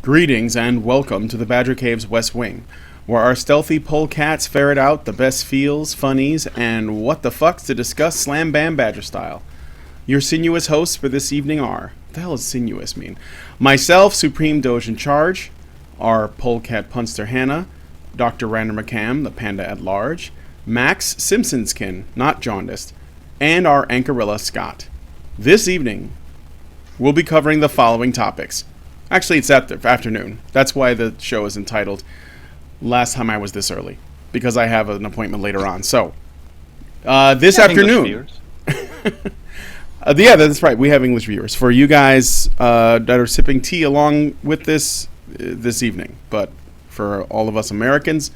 Greetings and welcome to the Badger Cave's West Wing, where our stealthy polecats ferret out the best feels, funnies, and what the fucks to discuss Slam Bam Badger style. Your sinuous hosts for this evening are, what the hell does sinuous mean? Myself, Supreme Doge in Charge, our polecat punster Hannah, Dr. Random McCam, the panda at large, Max Simpsonskin, not jaundiced, and our Anchorilla Scott. This evening, we'll be covering the following topics. Actually, it's afternoon. That's why the show is entitled Last Time I Was This Early, because I have an appointment later on. So, this afternoon... yeah, that's right. We have English viewers. For you guys that are sipping tea along with this evening. But for all of us Americans,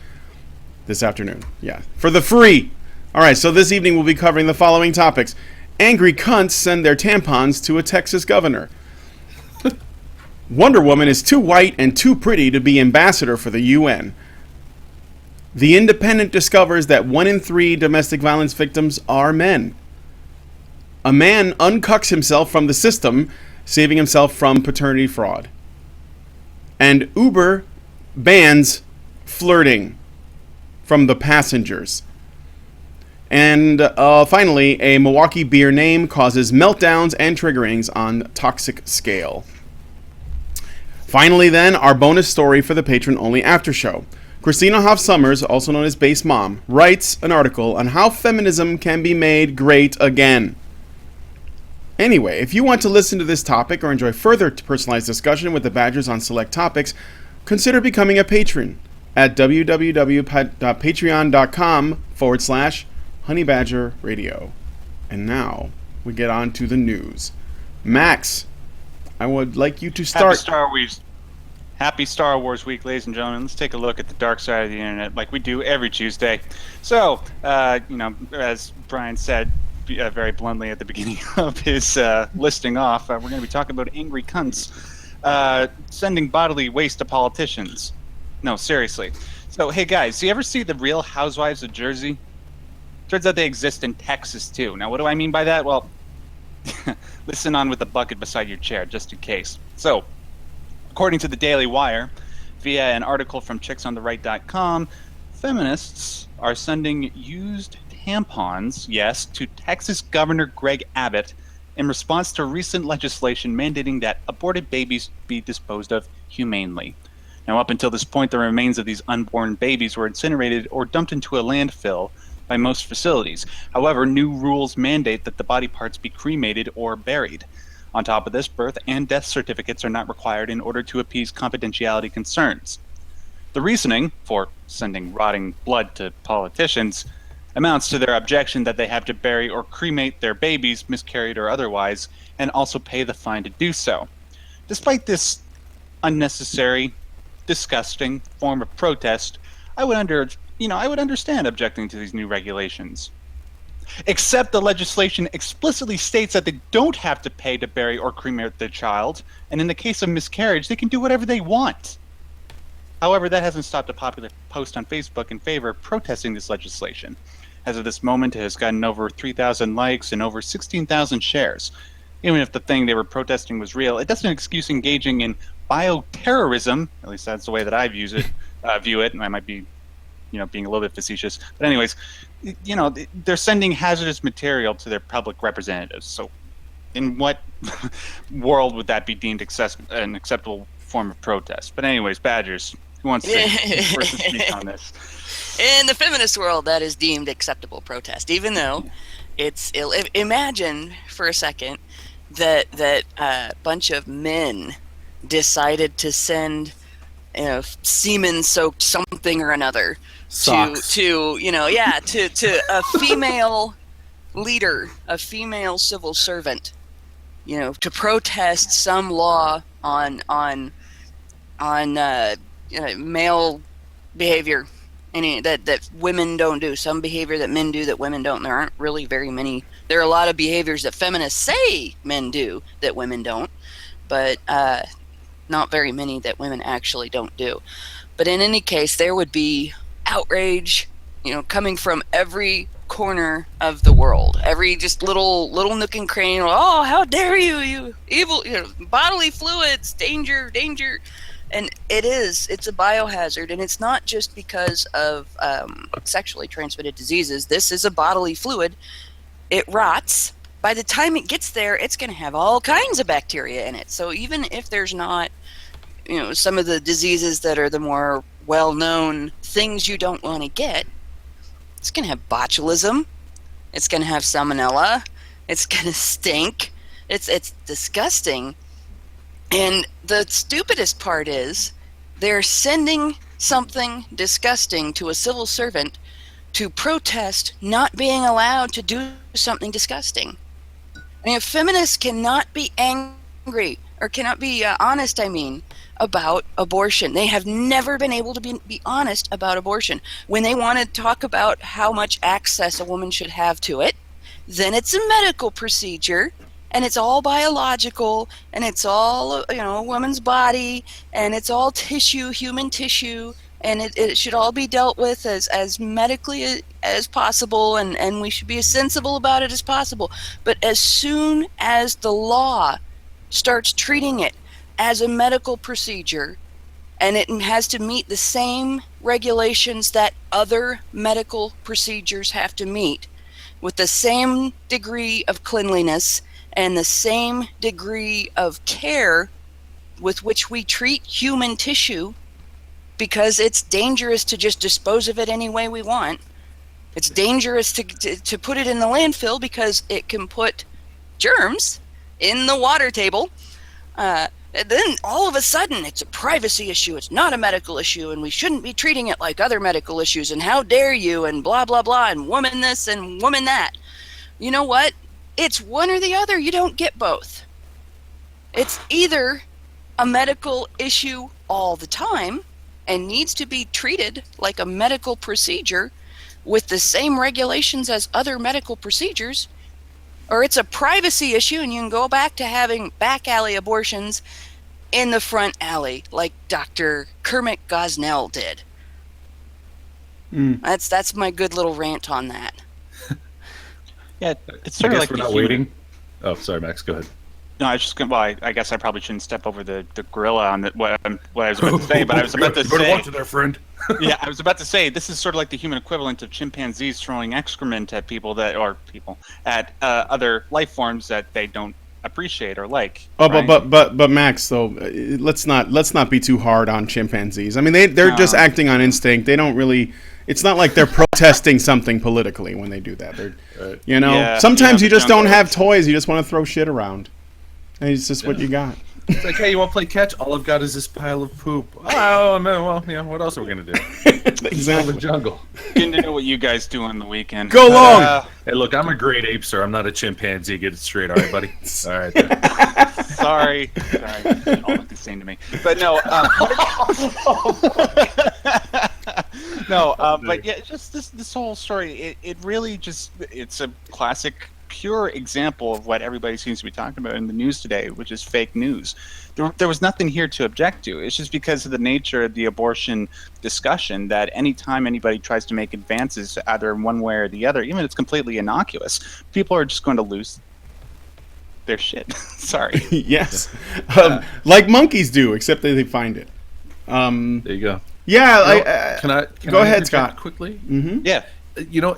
this afternoon. Yeah. For the free! Alright, so this evening we'll be covering the following topics. Angry cunts send their tampons to a Texas governor. Wonder Woman is too white and too pretty to be ambassador for the UN. The Independent discovers that 1 in 3 domestic violence victims are men. A man uncucks himself from the system, saving himself from paternity fraud. And Uber bans flirting from the passengers. And finally, a Milwaukee beer name causes meltdowns and triggerings on toxic scale. Finally, then, our bonus story for the patron-only after show. Christina Hoff Sommers, also known as Base Mom, writes an article on how feminism can be made great again. Anyway, if you want to listen to this topic or enjoy further personalized discussion with the Badgers on select topics, consider becoming a patron at www.patreon.com/honeybadgerradio. And now, we get on to the news. Max, I would like you to start. Happy Star Wars Week, ladies and gentlemen. Let's take a look at the dark side of the internet like we do every Tuesday. So, as Brian said very bluntly at the beginning of his listing off, we're going to be talking about angry cunts sending bodily waste to politicians. No, seriously. So, hey guys, do you ever see the Real Housewives of Jersey? Turns out they exist in Texas too. Now, what do I mean by that? Well, listen on with the bucket beside your chair, just in case. So, according to the Daily Wire, via an article from chicksontheright.com, feminists are sending used tampons, yes, to Texas Governor Greg Abbott in response to recent legislation mandating that aborted babies be disposed of humanely. Now, up until this point, the remains of these unborn babies were incinerated or dumped into a landfill by most facilities. However, new rules mandate that the body parts be cremated or buried. On top of this, birth and death certificates are not required in order to appease confidentiality concerns. The reasoning for sending rotting blood to politicians amounts to their objection that they have to bury or cremate their babies, miscarried or otherwise, and also pay the fine to do so. Despite this unnecessary, disgusting form of protest, I would understand objecting to these new regulations. Except the legislation explicitly states that they don't have to pay to bury or cremate their child, and in the case of miscarriage, they can do whatever they want. However, that hasn't stopped a popular post on Facebook in favor of protesting this legislation. As of this moment, it has gotten over 3,000 likes and over 16,000 shares. Even if the thing they were protesting was real, it doesn't excuse engaging in bioterrorism, at least that's the way that I view it, and I might be being a little bit facetious. But anyways, they're sending hazardous material to their public representatives. So in what world would that be deemed an acceptable form of protest? But anyways, Badgers, who wants to first speak on this? In the feminist world, that is deemed acceptable protest, even though it's imagine for a second that a bunch of men decided to send semen-soaked something or another to a female leader, a female civil servant, to protest some law on male behavior, that women don't do, some behavior that men do that women don't. There aren't really very many. There are a lot of behaviors that feminists say men do that women don't, but not very many that women actually don't do. But in any case, there would be outrage, coming from every corner of the world, every just little nook and cranny. Oh, how dare you, you evil! Bodily fluids, danger! And it's a biohazard, and it's not just because of sexually transmitted diseases. This is a bodily fluid. It rots. By the time it gets there, it's going to have all kinds of bacteria in it. So even if there's not, some of the diseases that are the more well-known things you don't want to get, it's going to have botulism. It's going to have salmonella. It's going to stink. It's disgusting. And the stupidest part is they're sending something disgusting to a civil servant to protest not being allowed to do something disgusting. I mean, feminists cannot be angry or cannot be honest, about abortion. They have never been able to be honest about abortion. When they want to talk about how much access a woman should have to it, then it's a medical procedure. And it's all biological, and it's all, a woman's body, and it's all tissue, human tissue, and it should all be dealt with as medically as possible, and we should be as sensible about it as possible. But as soon as the law starts treating it as a medical procedure, and it has to meet the same regulations that other medical procedures have to meet, with the same degree of cleanliness, and the same degree of care with which we treat human tissue, because it's dangerous to just dispose of it any way we want. It's dangerous to put it in the landfill because it can put germs in the water table. And then all of a sudden it's a privacy issue. It's not a medical issue, and we shouldn't be treating it like other medical issues, and how dare you, and blah, blah, blah, and woman this and woman that. You know what? It's one or the other. You don't get both. It's either a medical issue all the time and needs to be treated like a medical procedure with the same regulations as other medical procedures, or it's a privacy issue and you can go back to having back alley abortions in the front alley like Dr. Kermit Gosnell did. That's my good little rant on that. Yeah, it's sort of like we're not waiting. Oh, sorry, Max. Go ahead. No, I was just going. Well, I guess I probably shouldn't step over the gorilla on what I was about to say. But I was about to say. Watch it there, friend. Yeah, I was about to say this is sort of like the human equivalent of chimpanzees throwing excrement at at other life forms that they don't appreciate or like. Oh, right? but Max, though, let's not be too hard on chimpanzees. I mean, they're just acting on instinct. They don't really. It's not like they're protesting something politically when they do that. They're, sometimes you just don't have toys. You just want to throw shit around. And it's just what you got. It's like, hey, you want to play catch? All I've got is this pile of poop. Oh, no, well, what else are we going to do? Exactly. The jungle. Getting to know what you guys do on the weekend. Go long! Hey, look, I'm a great ape, sir. I'm not a chimpanzee. Get it straight, all right, buddy? All right. Sorry. All look the same to me. But no. But yeah, just this whole story, it really it's a classic, pure example of what everybody seems to be talking about in the news today, which is fake news. There was nothing here to object to. It's just because of the nature of the abortion discussion that anytime anybody tries to make advances either in one way or the other, even if it's completely innocuous, people are just going to lose their shit. Sorry. Yes. Like monkeys do, except that they find it. There you go. Yeah. Can I go ahead, Scott. Quickly? Mm-hmm. Yeah.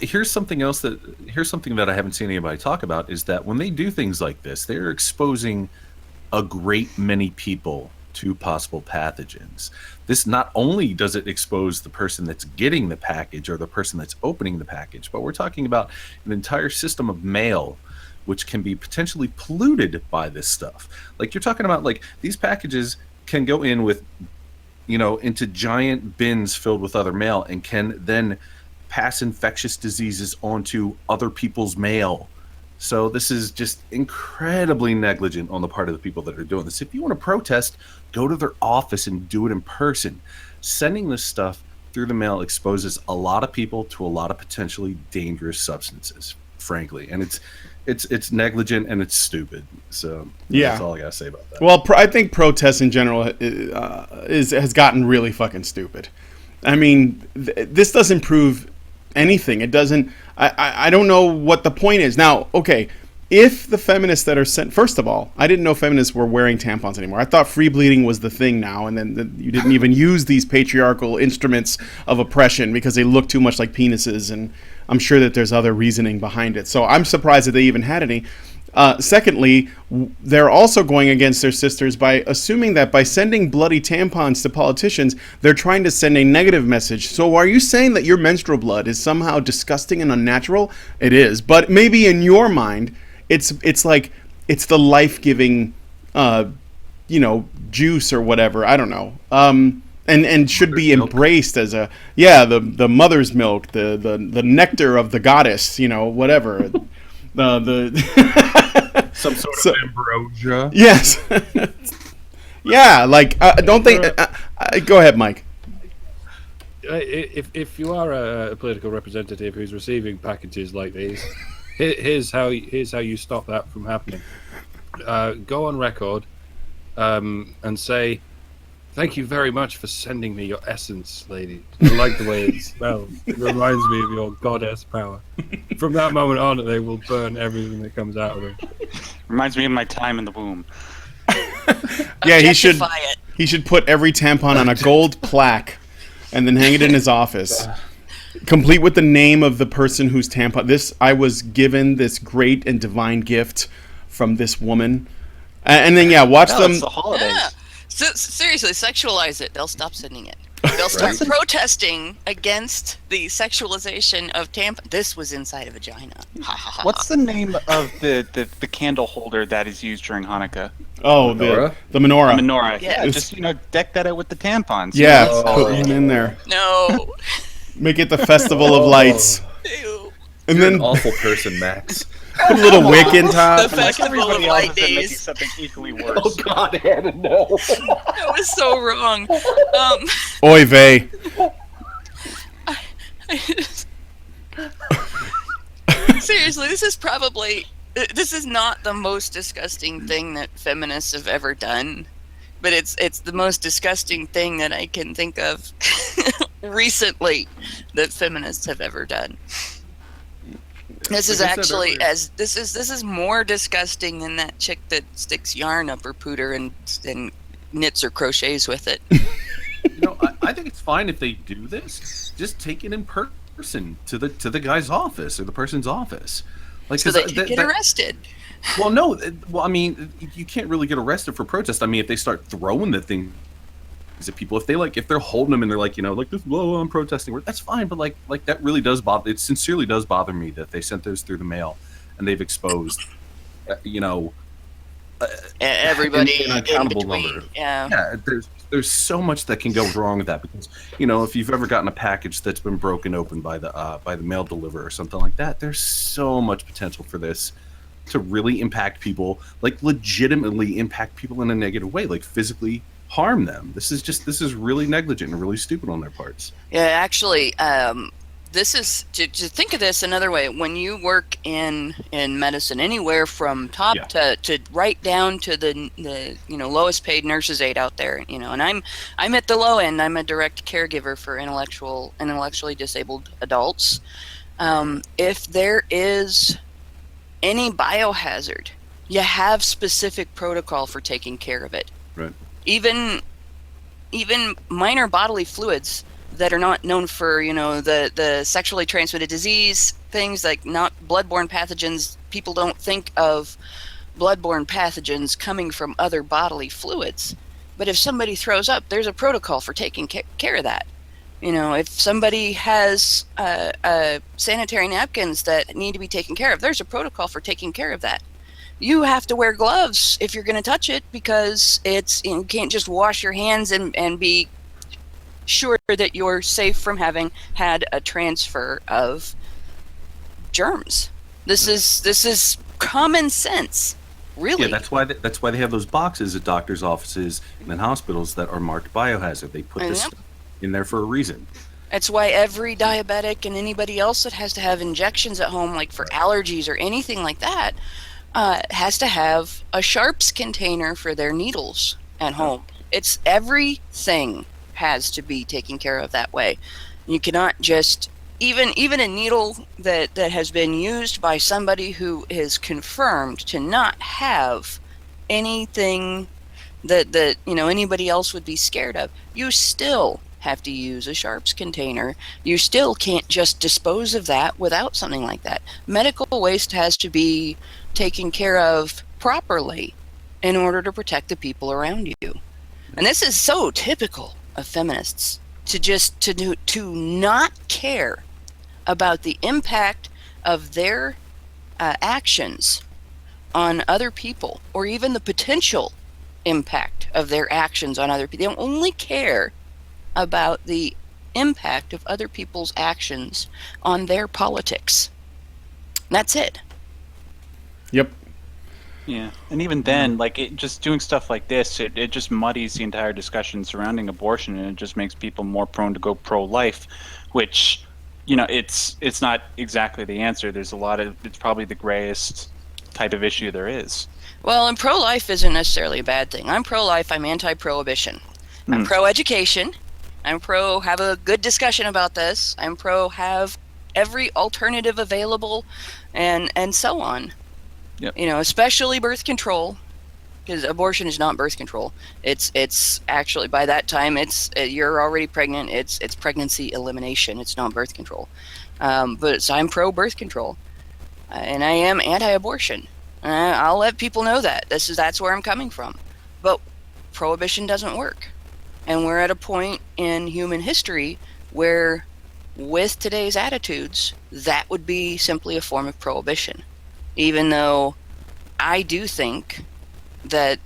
Here's something that I haven't seen anybody talk about, is that when they do things like this, they're exposing a great many people to possible pathogens. This not only does it expose the person that's getting the package or the person that's opening the package, but we're talking about an entire system of mail which can be potentially polluted by this stuff. Like, you're talking about, like, these packages can go in with, into giant bins filled with other mail and can then pass infectious diseases onto other people's mail. So this is just incredibly negligent on the part of the people that are doing this. If you want to protest, go to their office and do it in person. Sending this stuff through the mail exposes a lot of people to a lot of potentially dangerous substances, frankly. And it's negligent and it's stupid. So that's all I gotta say about that. Well, I think protests in general has gotten really fucking stupid. I mean, this doesn't prove anything. It doesn't. I don't know what the point is. Now, okay, if the feminists that are sent, first of all, I didn't know feminists were wearing tampons anymore. I thought free bleeding was the thing now, and then you didn't even use these patriarchal instruments of oppression because they look too much like penises, and I'm sure that there's other reasoning behind it. So I'm surprised that they even had any. Secondly, they're also going against their sisters by assuming that by sending bloody tampons to politicians, they're trying to send a negative message. So are you saying that your menstrual blood is somehow disgusting and unnatural? It is, but maybe in your mind, it's like it's the life-giving, juice or whatever. I don't know. And should be embraced as the mother's milk, the nectar of the goddess, whatever. Some sort of ambrosia. Yes. Yeah, like don't think. Go ahead, Mike. If you are a political representative who's receiving packages like these, here's how you stop that from happening. Go on record and say, "Thank you very much for sending me your essence, lady. I like the way it smells. It reminds me of your goddess power." From that moment on, they will burn everything that comes out of them. Reminds me of my time in the womb. Yeah, he should. Objectify it. He should put every tampon on a gold plaque, and then hang it in his office, complete with the name of the person whose tampon. I was given this great and divine gift from this woman, and then watch them. It's the holidays. Yeah. Seriously, sexualize it. They'll stop sending it. They'll start protesting against the sexualization of tampon. This was inside a vagina. What's the name of the candle holder that is used during Hanukkah? Oh, Menorah? the menorah. The menorah. Yeah. Yeah, just deck that out with the tampons. Yeah, Oh. put one in there. No. Make it the festival of lights, Ew. and You're then an awful person, Max. put a little wick in top. The Like festival everybody of else light is making days. something equally worse. Oh God, Hannah, no. That was so wrong. Oy vey. Seriously, this is not the most disgusting thing that feminists have ever done, but it's the most disgusting thing that I can think of recently that feminists have ever done. This is actually this is more disgusting than that chick that sticks yarn up her pooter and knits or crochets with it. I think it's fine if they do this. Just take it in person to the guy's office or the person's office. Like, So they can get arrested. Well, no. Well, I mean, you can't really get arrested for protest. I mean, if they start throwing the things at people, if they're holding them and they're like, like this, whoa, I'm protesting. That's fine, but like that really does bother. It sincerely does bother me that they sent those through the mail and they've exposed, Everybody an in accountable between. number. Yeah. There's so much that can go wrong with that because if you've ever gotten a package that's been broken open by the mail deliverer or something like that, there's so much potential for this to really impact people, like legitimately impact people in a negative way, like physically harm them. This is really negligent and really stupid on their parts. Yeah, actually, this is to think of this another way. When you work in medicine, anywhere from top to right down to the lowest paid nurse's aide out there, and I'm at the low end. I'm a direct caregiver for intellectually disabled adults. If there is any biohazard, you have specific protocol for taking care of it. Right. Even minor bodily fluids that are not known for, the sexually transmitted disease, things like not bloodborne pathogens. People don't think of bloodborne pathogens coming from other bodily fluids. But if somebody throws up, there's a protocol for taking care of that. If somebody has sanitary napkins that need to be taken care of, there's a protocol for taking care of that. You have to wear gloves if you're going to touch it because you can't just wash your hands and be sure that you're safe from having had a transfer of germs. This is common sense, really. Yeah, that's why they have those boxes at doctors' offices and in hospitals that are marked biohazard. They put this stuff in there for a reason. That's why every diabetic and anybody else that has to have injections at home, like for allergies or anything like that, has to have a sharps container for their needles at home. Everything has to be taken care of that way. You cannot just even a needle that has been used by somebody who is confirmed to not have anything that anybody else would be scared of, you still have to use a sharps container. You still can't just dispose of that without something like that. Medical waste has to be taken care of properly in order to protect the people around you. And this is so typical of feminists, to not care about the impact of their actions on other people, or even the potential impact of their actions on other people. They only care about the impact of other people's actions on their politics. That's it. Yep. Yeah, and even then, just doing stuff like this, it just muddies the entire discussion surrounding abortion, and it just makes people more prone to go pro-life, which, it's not exactly the answer. There's it's probably the grayest type of issue there is. Well, and pro-life isn't necessarily a bad thing. I'm pro-life. I'm anti-prohibition. I'm pro-education. I'm pro have a good discussion about this. I'm pro have every alternative available, and so on. Yep. Especially birth control, because abortion is not birth control. It's actually, by that time you're already pregnant. It's pregnancy elimination. It's not birth control. So I'm pro birth control, and I am anti-abortion. I'll let people know that that's where I'm coming from. But prohibition doesn't work, and we're at a point in human history where, with today's attitudes, that would be simply a form of prohibition. Even though I do think that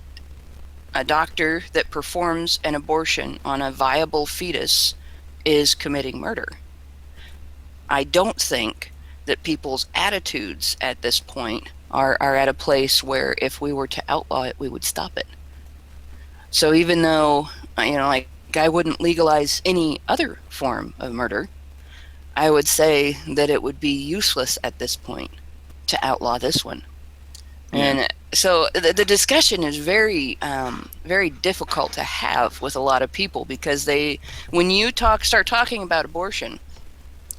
a doctor that performs an abortion on a viable fetus is committing murder. I don't think that people's attitudes at this point are at a place where if we were to outlaw it, we would stop it. So even though, I wouldn't legalize any other form of murder, I would say that it would be useless at this point to outlaw this one. Yeah. And so the discussion is very, very difficult to have with a lot of people, because when you start talking about abortion,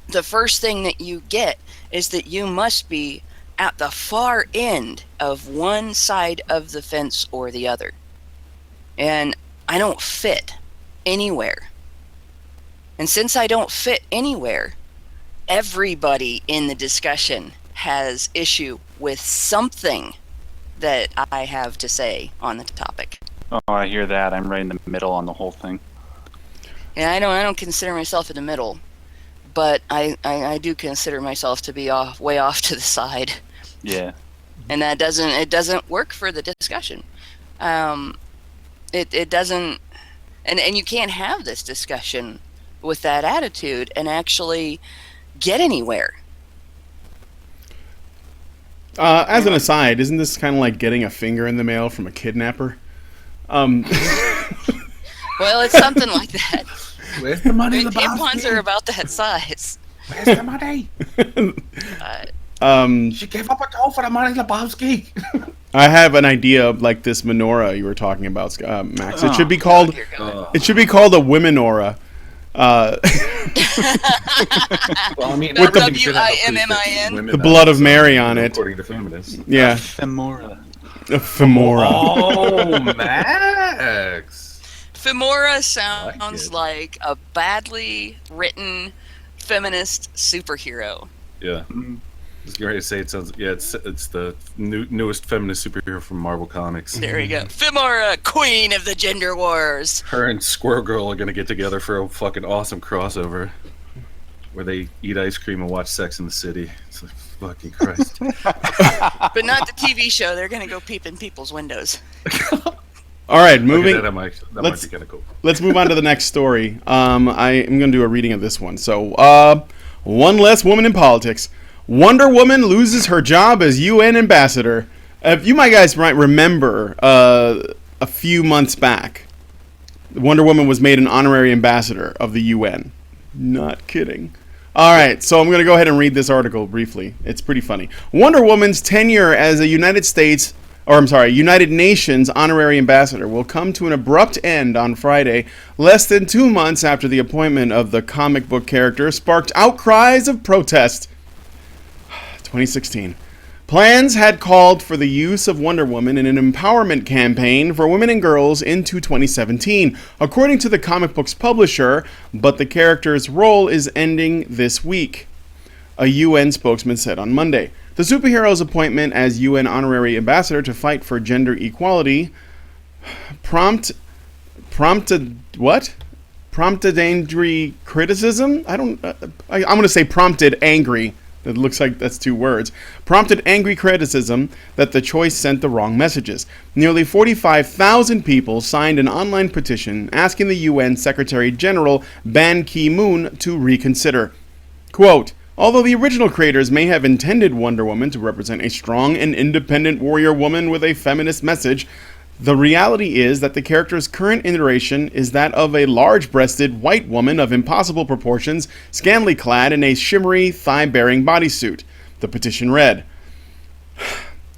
the first thing that you get is that you must be at the far end of one side of the fence or the other. And I don't fit anywhere. And since I don't fit anywhere, everybody in the discussion has issue with something that I have to say on the topic. Oh, I hear that. I'm right in the middle on the whole thing. And I don't consider myself in the middle, but I do consider myself to be way off to the side. Yeah. And it doesn't work for the discussion. It doesn't, and you can't have this discussion with that attitude and actually get anywhere. As an aside, isn't this kind of like getting a finger in the mail from a kidnapper? Well, it's something like that. Where's the money? Tampons are about that size. Where's the money? She gave up a doll for the money, Lebowski. I have an idea of like this menorah you were talking about, Max. It should be called. It should be called a womenorah. Well, I mean, with the WIMMIN. The blood of Mary on it. According to feminists. Yeah. Femora. A femora. Oh, Max. Femora sounds like a badly written feminist superhero. Yeah. I was going to say it sounds. Yeah, it's the newest feminist superhero from Marvel Comics. There we go. Femora, queen of the gender wars. Her and Squirrel Girl are going to get together for a fucking awesome crossover, where they eat ice cream and watch Sex in the City. It's like, fucking Christ. But not the TV show. They're going to go peep in people's windows. All right, moving. That might be kind of cool. Let's move on to the next story. I am going to do a reading of this one. So, one less woman in politics. Wonder Woman loses her job as UN ambassador. You guys might remember a few months back, Wonder Woman was made an honorary ambassador of the UN. Not kidding. All right, so I'm going to go ahead and read this article briefly. It's pretty funny. Wonder Woman's tenure as a United States United Nations honorary ambassador will come to an abrupt end on Friday, less than 2 months after the appointment of the comic book character sparked outcries of protest. 2016. Plans had called for the use of Wonder Woman in an empowerment campaign for women and girls into 2017, according to the comic book's publisher, but the character's role is ending this week, a UN spokesman said on Monday. The superhero's appointment as UN honorary ambassador to fight for gender equality prompted angry criticism? I'm going to say prompted angry. It looks like that's 2 words. Prompted angry criticism that the choice sent the wrong messages. Nearly 45,000 people signed an online petition asking the UN Secretary General Ban Ki-moon to reconsider. Quote, although the original creators may have intended Wonder Woman to represent a strong and independent warrior woman with a feminist message, the reality is that the character's current iteration is that of a large-breasted white woman of impossible proportions, scantily clad in a shimmery, thigh-bearing bodysuit. The petition read,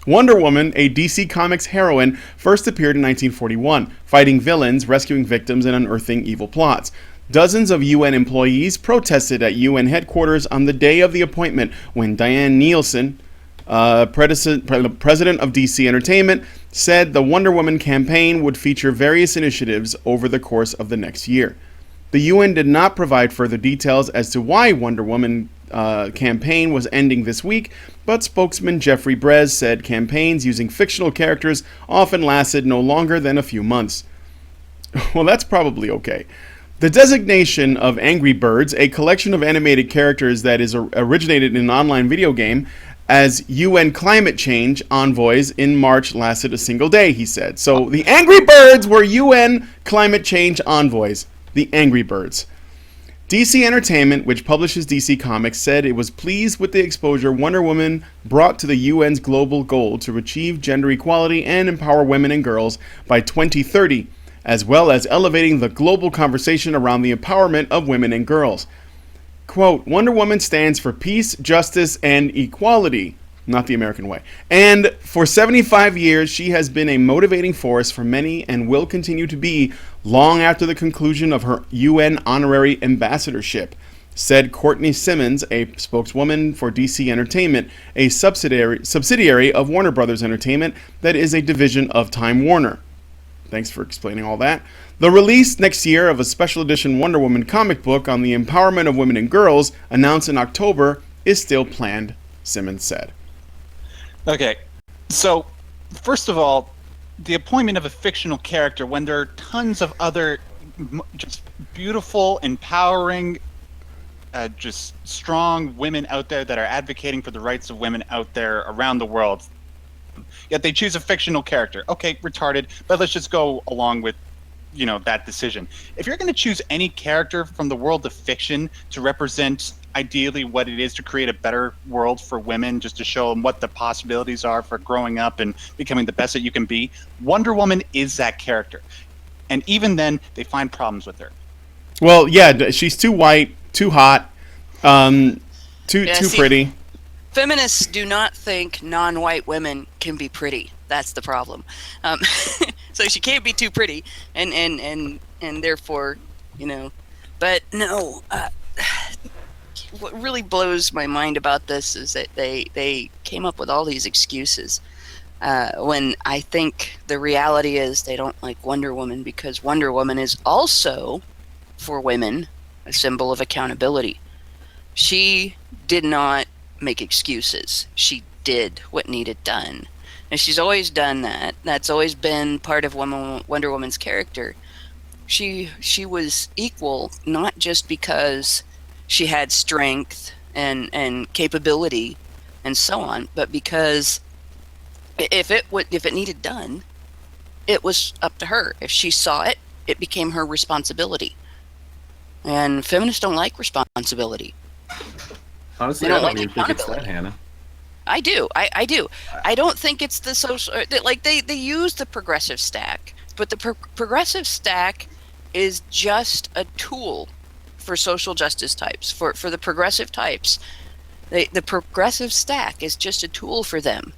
Wonder Woman, a DC Comics heroine, first appeared in 1941, fighting villains, rescuing victims, and unearthing evil plots. Dozens of UN employees protested at UN headquarters on the day of the appointment when Diane Nielsen, president of DC Entertainment, said the Wonder Woman campaign would feature various initiatives over the course of the next year. The UN did not provide further details as to why Wonder Woman campaign was ending this week, but spokesman Jeffrey Brez said campaigns using fictional characters often lasted no longer than a few months. Well, that's probably okay. The designation of Angry Birds, a collection of animated characters that is originated in an online video game, as UN climate change envoys in March lasted a single day, he said. So the Angry Birds were UN climate change envoys. The Angry Birds. DC Entertainment, which publishes DC Comics, said it was pleased with the exposure Wonder Woman brought to the UN's global goal to achieve gender equality and empower women and girls by 2030, as well as elevating the global conversation around the empowerment of women and girls. Quote, Wonder Woman stands for peace, justice, and equality, not the American way. And for 75 years, she has been a motivating force for many and will continue to be long after the conclusion of her UN honorary ambassadorship, said Courtney Simmons, a spokeswoman for DC Entertainment, a subsidiary of Warner Brothers Entertainment that is a division of Time Warner. Thanks for explaining all that. The release next year of a special edition Wonder Woman comic book on the empowerment of women and girls, announced in October, is still planned, Simmons said. Okay, so first of all, the appointment of a fictional character when there are tons of other just beautiful, empowering, just strong women out there that are advocating for the rights of women out there around the world. Yet they choose a fictional character. Okay, retarded, but let's just go along with, that decision. If you're going to choose any character from the world of fiction to represent ideally what it is to create a better world for women, just to show them what the possibilities are for growing up and becoming the best that you can be, Wonder Woman is that character. And even then, they find problems with her. Well, yeah, she's too white, too hot, too pretty. Feminists do not think non-white women can be pretty. That's the problem. So she can't be too pretty, and therefore, But no, what really blows my mind about this is that they came up with all these excuses. When I think the reality is they don't like Wonder Woman because Wonder Woman is also, for women, a symbol of accountability. She did not make excuses. She did what needed done. And she's always done that. That's always been part of Wonder Woman's character. She was equal, not just because she had strength and capability and so on, but because if it needed done, it was up to her. If she saw it, it became her responsibility. And feminists don't like responsibility. Honestly, I don't even think it's that, Hannah. I do. I do. I don't think it's the social... Like, they use the progressive stack, but the progressive stack is just a tool for social justice types. For the progressive types, the progressive stack is just a tool for them.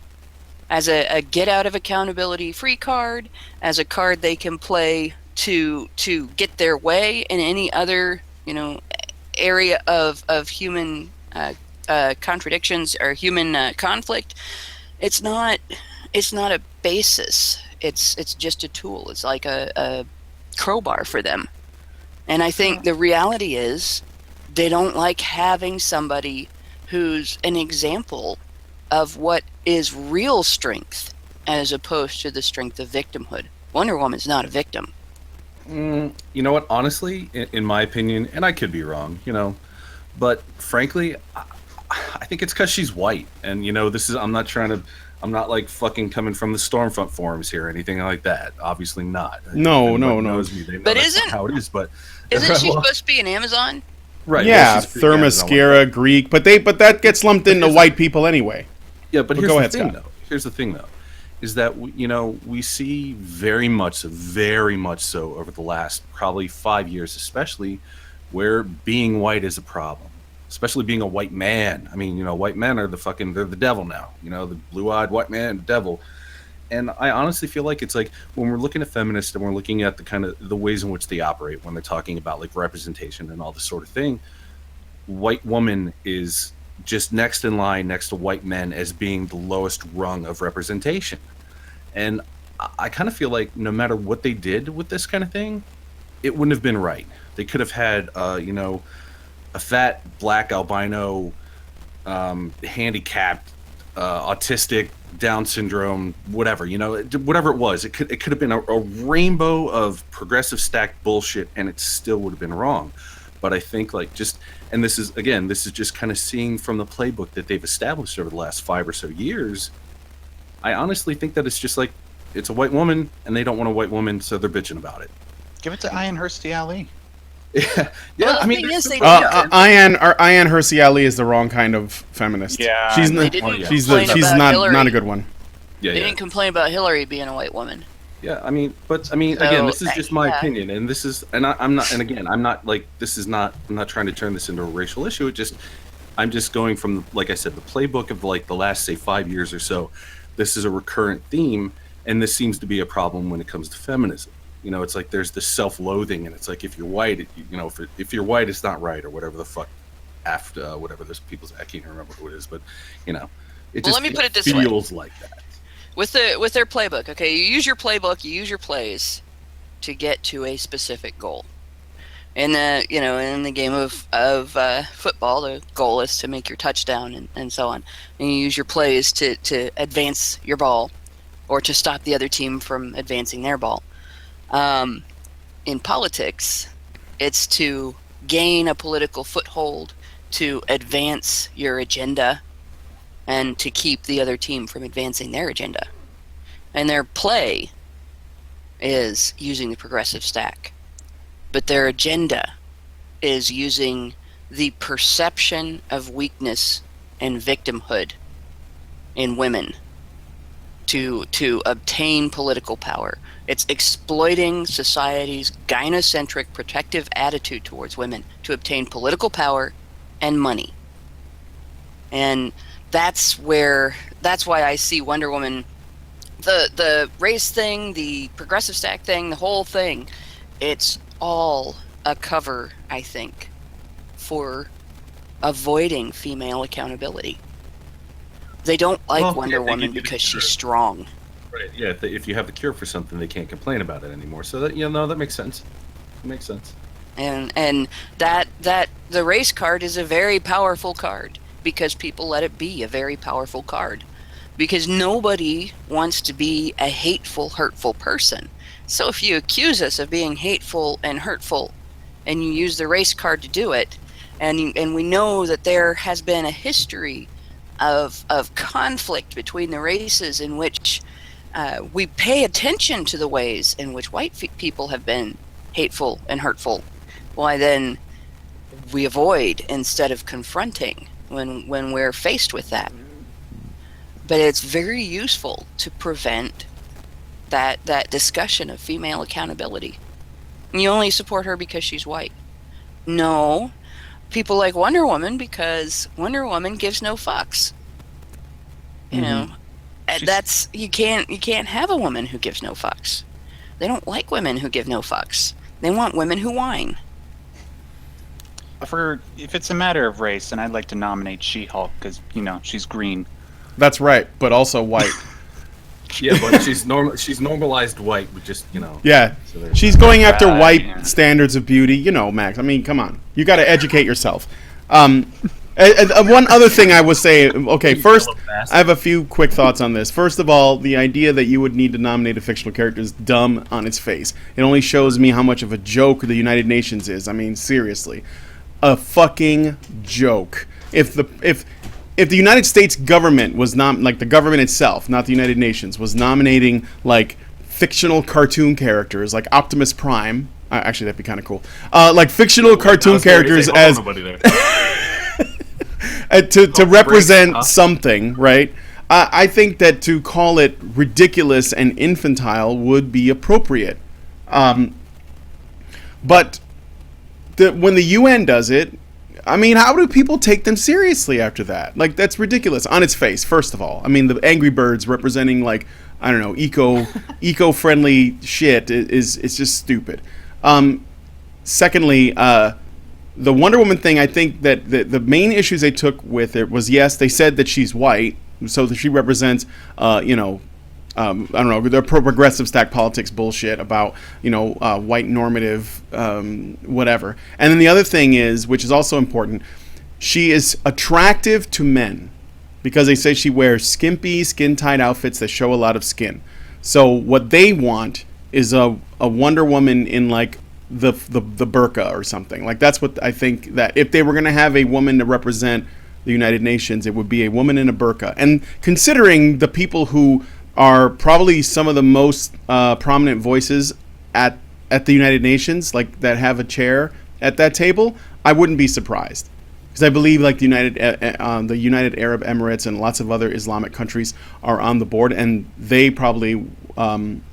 as a get out of accountability free card, as a card they can play to get their way in any other, area of human contradictions or human conflict. It's not a basis. It's just a tool. It's like a crowbar for them. And I think the reality is they don't like having somebody who's an example of what is real strength as opposed to the strength of victimhood. Wonder Woman's not a victim. You know what? Honestly, in my opinion, and I could be wrong, but frankly, I think it's because she's white. And, I'm not like fucking coming from the Stormfront forums here or anything like that. Obviously not. No. Knows me, they know But that's not how it is, but isn't she supposed to be an Amazon? right? Yeah, she's pretty Themyscira, Greek, but that gets lumped into white people anyway. Yeah, but here's go the ahead, thing, Scott. though. Here's the thing, though, is that we see very much so over the last probably 5 years, especially where being white is a problem, especially being a white man. I mean, white men are they're the devil now. The blue-eyed white man, devil. And I honestly feel like it's like when we're looking at feminists and we're looking at the kind of the ways in which they operate when they're talking about like representation and all this sort of thing, white woman is just next in line next to white men as being the lowest rung of representation. And I kind of feel like no matter what they did with this kind of thing, it wouldn't have been right. They could have had, a fat black albino, handicapped, autistic, Down syndrome, whatever, whatever it was. It could have been a rainbow of progressive stacked bullshit, and it still would have been wrong. But I think and this is just kind of seeing from the playbook that they've established over the last 5 or so years. I honestly think that it's just like, it's a white woman and they don't want a white woman, so they're bitching about it. Give it to Ian Hursty Ali. Yeah. Well, I mean, the thing is, they Ayan Hersey Ali is the wrong kind of feminist. Yeah, she's They not. didn't She's complain about not Hillary. a good one. Yeah, They didn't complain about Hillary being a white woman. Yeah, again, this is just my yeah. opinion, and this is, and I'm not, and again, I'm not like, this is not, I'm not trying to turn this into a racial issue. I'm just going from, like I said, the playbook of like the last, say, 5 years or so. This is a recurrent theme, and this seems to be a problem when it comes to feminism. It's like there's this self-loathing, and it's like if you're white, if you're white, it's not right, or whatever the fuck. After whatever those people's, I can't remember who it is, but Let me put it this way. feels like that. With their playbook, okay, you use your playbook, you use your plays to get to a specific goal. In the game of football, the goal is to make your touchdown and so on. And you use your plays to advance your ball, or to stop the other team from advancing their ball. In politics, it's to gain a political foothold, to advance your agenda, and to keep the other team from advancing their agenda. And their play is using the progressive stack. But their agenda is using the perception of weakness and victimhood in women to obtain political power. It's exploiting society's gynocentric protective attitude towards women to obtain political power and money. And that's why I see Wonder Woman, the race thing, the progressive stack thing, the whole thing, it's all a cover, I think, for avoiding female accountability. They don't like Wonder Woman because she's strong. Right. Yeah. If you have the cure for something, they can't complain about it anymore. So that makes sense. It makes sense. And that the race card is a very powerful card because people let it be a very powerful card, because nobody wants to be a hateful, hurtful person. So if you accuse us of being hateful and hurtful, and you use the race card to do it, and we know that there has been a history of conflict between the races in which we pay attention to the ways in which white people have been hateful and hurtful, why then we avoid instead of confronting when we're faced with that. But it's very useful to prevent that discussion of female accountability. You only support her because she's white. No, people like Wonder Woman because Wonder Woman gives no fucks. You know, That's you can't have a woman who gives no fucks. They don't like women who give no fucks. They want women who whine. If it's a matter of race, then I'd like to nominate She-Hulk because she's green. That's right, but also white. Yeah, but she's normalized white with just Yeah, So she's going after Right, white yeah. standards of beauty. Max. I mean, come on. You got to educate yourself. One other thing I would say. Okay, first, I have a few quick thoughts on this. First of all, the idea that you would need to nominate a fictional character is dumb on its face. It only shows me how much of a joke the United Nations is. I mean, seriously, a fucking joke. If the United States government was the government itself, not the United Nations, was nominating like fictional cartoon characters like Optimus Prime, actually that'd be kind of cool. Like fictional cartoon characters as to represent something, right? I think that to call it ridiculous and infantile would be appropriate. But when the UN does it, I mean, how do people take them seriously after that? Like, that's ridiculous on its face, first of all. I mean, the Angry Birds representing, like, I don't know, eco-friendly shit is just stupid. Secondly, the Wonder Woman thing, I think that the main issues they took with it was, yes, they said that she's white, so that she represents, I don't know, the progressive stack politics bullshit about, white normative, whatever. And then the other thing is, which is also important, she is attractive to men because they say she wears skimpy, skin-tight outfits that show a lot of skin. So what they want is a Wonder Woman in like the burqa or something. Like that's what I think, that if they were going to have a woman to represent the United Nations, it would be a woman in a burqa. And considering the people who are probably some of the most prominent voices at the United Nations, like that have a chair at that table, I wouldn't be surprised, because I believe like the United Arab Emirates and lots of other Islamic countries are on the board, and they probably wouldn't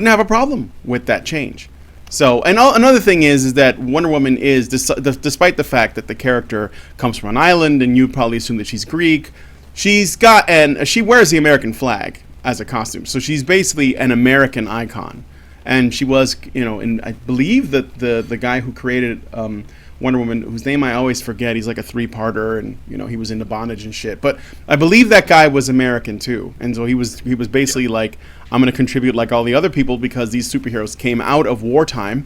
have a problem with that change. So, and another thing is that Wonder Woman is, despite the fact that the character comes from an island, and you probably assume that she's Greek, she wears the American flag as a costume, so she's basically an American icon. And she was, and I believe that the guy who created Wonder Woman, whose name I always forget, he's like a 3-parter, and he was into bondage and shit. But I believe that guy was American too, and so he was basically like, I'm going to contribute like all the other people because these superheroes came out of wartime.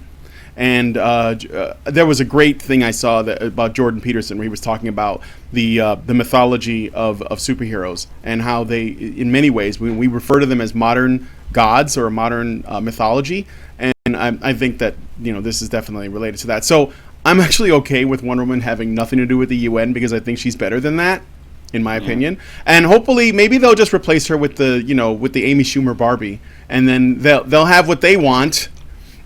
And there was a great thing I saw about Jordan Peterson, where he was talking about the mythology of superheroes and how they, in many ways, we refer to them as modern gods or a modern mythology. And I think that this is definitely related to that. So I'm actually okay with Wonder Woman having nothing to do with the UN, because I think she's better than that, in my opinion. And hopefully, maybe they'll just replace her with the Amy Schumer Barbie, and then they'll have what they want.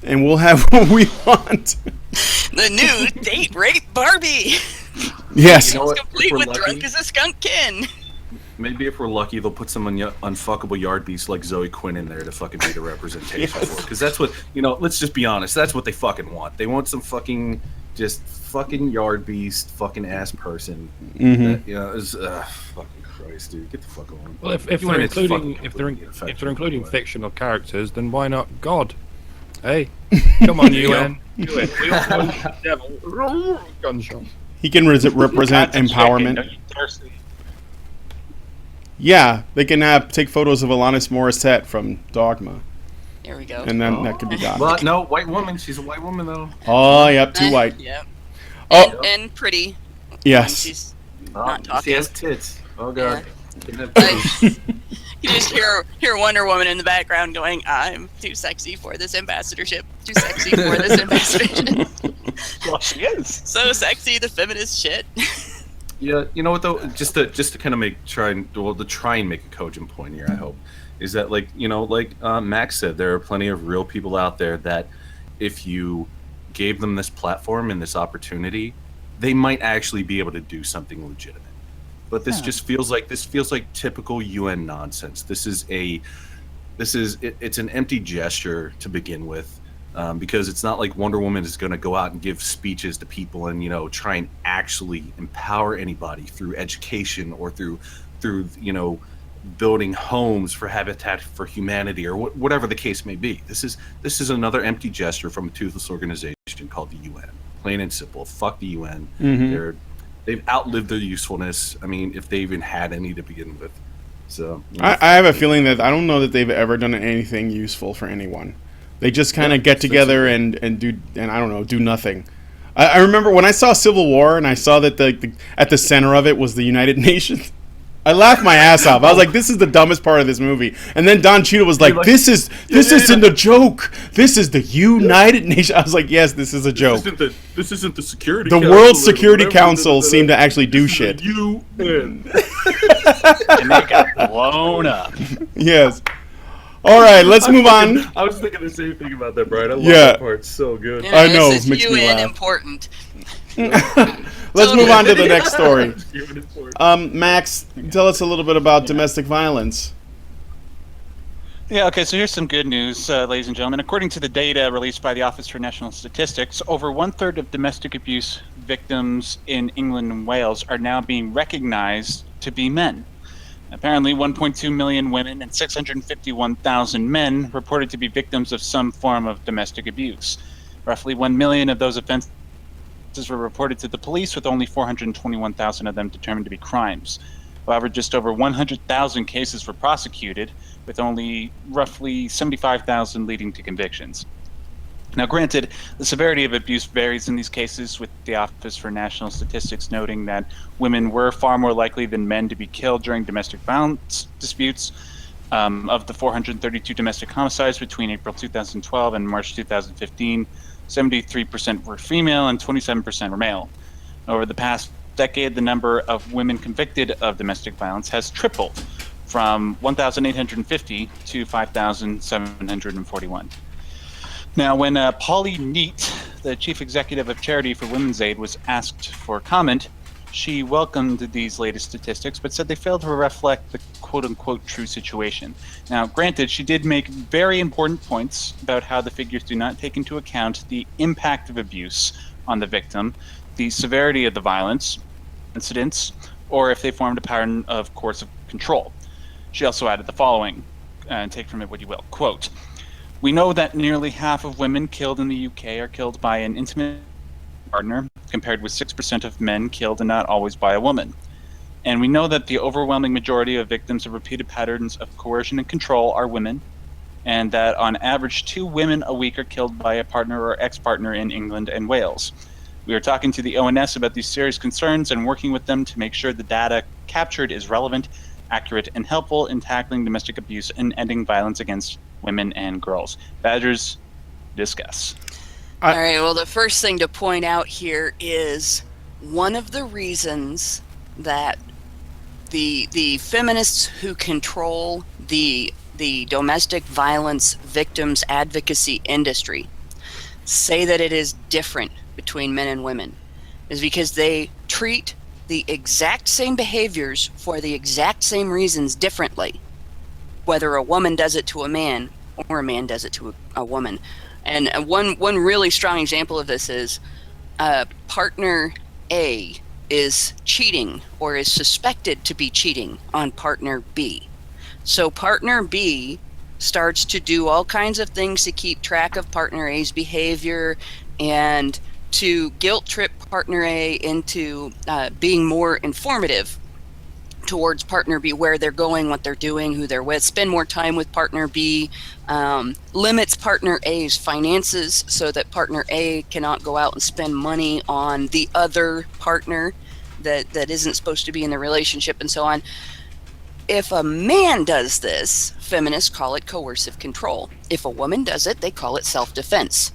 And we'll have what we want. The new date rape Barbie. Yes. You know what? Complete with drunk as a skunk Ken. Maybe if we're lucky, they'll put some unfuckable yard beast like Zoe Quinn in there to fucking be the representation for it. Because that's what, let's just be honest, that's what they fucking want. They want some fucking yard beast, fucking ass person. Mm-hmm. That, fucking Christ, dude, get the fuck on. Well, if they're including fictional characters, then why not God? Hey, come on, UN. Do it. We all want the devil. Gunshot. He can represent empowerment. Yeah, they can take photos of Alanis Morissette from Dogma. There we go. And then that could be God. Well, no, white woman. She's a white woman, though. Oh, yep, too white. Yep. Oh. And pretty. Yes. She's not talking. She has tits. Oh, God. Yeah. You just hear Wonder Woman in the background going, "I'm too sexy for this ambassadorship. Too sexy for this ambassadorship." Well, she is. So sexy, the feminist shit. Yeah, you know what though? Just to kind of try and make a cogent point here, I hope, is that like Max said, there are plenty of real people out there that if you gave them this platform and this opportunity, they might actually be able to do something legitimate. But this just feels like typical UN nonsense. It's an empty gesture to begin with, because it's not like Wonder Woman is going to go out and give speeches to people and try and actually empower anybody through education or through building homes for Habitat for Humanity or whatever the case may be. This is another empty gesture from a toothless organization called the UN. Plain and simple. Fuck the UN. Mm-hmm. They've outlived their usefulness. I mean, if they even had any to begin with. So I have a feeling that I don't know that they've ever done anything useful for anyone. They just kind of get together and I don't know, do nothing. I remember when I saw Civil War and I saw that at the center of it was the United Nations. I laughed my ass off. I was like, "This is the dumbest part of this movie." And then Don Cheadle was like, "This isn't a joke. This is the United Nations." I was like, "Yes, this is a joke." This isn't the Security. The World Security Council seemed to actually do shit. UN. And they got blown up. Yes. All right, let's move on. I was thinking the same thing about that, Brian. I love Yeah. that part. So good. You know, I know, this is makes me UN laugh. important. Let's move on to the next story. Max, tell us a little bit about domestic violence. Yeah, okay, so here's some good news, ladies and gentlemen. According to the data released by the Office for National Statistics, over 1/3 of domestic abuse victims in England and Wales are now being recognized to be men. Apparently, 1.2 million women and 651,000 men reported to be victims of some form of domestic abuse. Roughly 1 million of those offenses were reported to the police, with only 421,000 of them determined to be crimes. However, just over 100,000 cases were prosecuted, with only roughly 75,000 leading to convictions. Now, granted, the severity of abuse varies in these cases, with the Office for National Statistics noting that women were far more likely than men to be killed during domestic violence disputes. Of the 432 domestic homicides between April 2012 and March 2015, 73% were female and 27% were male. Over the past decade, the number of women convicted of domestic violence has tripled, from 1,850 to 5,741. Now, when Polly Neat, the chief executive of Charity for Women's Aid, was asked for comment, she welcomed these latest statistics, but said they failed to reflect the quote-unquote true situation. Now, granted, she did make very important points about how the figures do not take into account the impact of abuse on the victim, the severity of the violence, incidents, or if they formed a pattern of coercive control. She also added the following, and take from it what you will, quote, "We know that nearly half of women killed in the UK are killed by an intimate partner, compared with 6% of men killed and not always by a woman. And we know that the overwhelming majority of victims of repeated patterns of coercion and control are women, and that on average 2 women a week are killed by a partner or ex-partner in England and Wales. We are talking to the ONS about these serious concerns and working with them to make sure the data captured is relevant, accurate, and helpful in tackling domestic abuse and ending violence against women and girls. Badgers, discuss." All right, well, the first thing to point out here is one of the reasons that the feminists who control the domestic violence victims advocacy industry say that it is different between men and women is because they treat the exact same behaviors for the exact same reasons differently, whether a woman does it to a man or a man does it to a woman. And one really strong example of this is partner A is cheating or is suspected to be cheating on partner B. So partner B starts to do all kinds of things to keep track of partner A's behavior and to guilt trip partner A into being more informative towards partner B, where they're going, what they're doing, who they're with, spend more time with partner B, limits partner A's finances so that partner A cannot go out and spend money on the other partner that isn't supposed to be in the relationship, and so on. If a man does this, feminists call it coercive control. If a woman does it, they call it self-defense.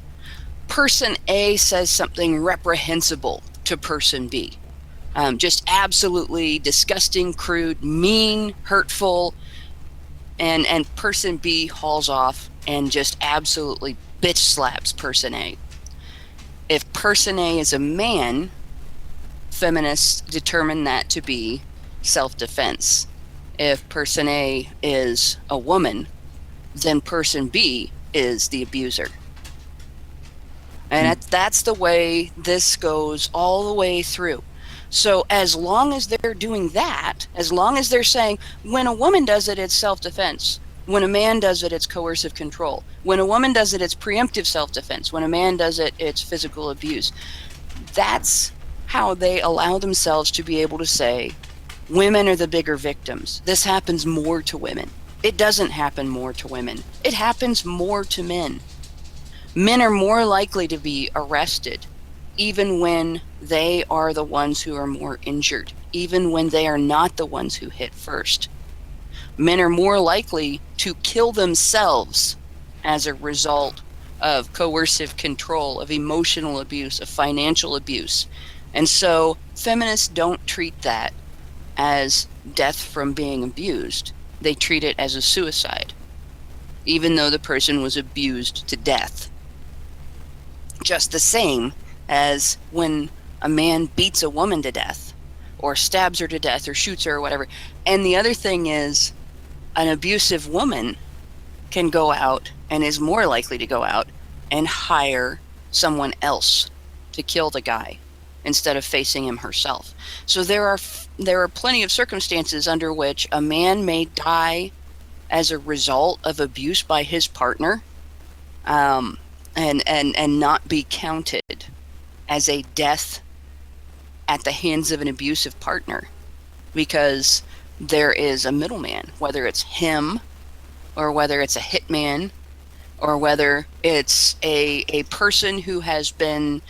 Person A says something reprehensible to person B. Just absolutely disgusting, crude, mean, hurtful, and person B hauls off and just absolutely bitch slaps person A. If person A is a man, feminists determine that to be self-defense. If person A is a woman, then person B is the abuser. And that's the way this goes all the way through. So as long as they're doing that, as long as they're saying, when a woman does it, it's self-defense. When a man does it, it's coercive control. When a woman does it, it's preemptive self-defense. When a man does it, it's physical abuse. That's how they allow themselves to be able to say, women are the bigger victims. This happens more to women. It doesn't happen more to women. It happens more to men. Men are more likely to be arrested, even when they are the ones who are more injured, even when they are not the ones who hit first. Men are more likely to kill themselves as a result of coercive control, of emotional abuse, of financial abuse. And so feminists don't treat that as death from being abused. They treat it as a suicide, even though the person was abused to death. Just the same as when a man beats a woman to death, or stabs her to death, or shoots her, or whatever. And the other thing is, an abusive woman can go out, and is more likely to go out, and hire someone else to kill the guy instead of facing him herself. So there are plenty of circumstances under which a man may die as a result of abuse by his partner, and not be counted as a death at the hands of an abusive partner, because there is a middleman, whether it's him, or whether it's a hitman, or whether it's a person who has been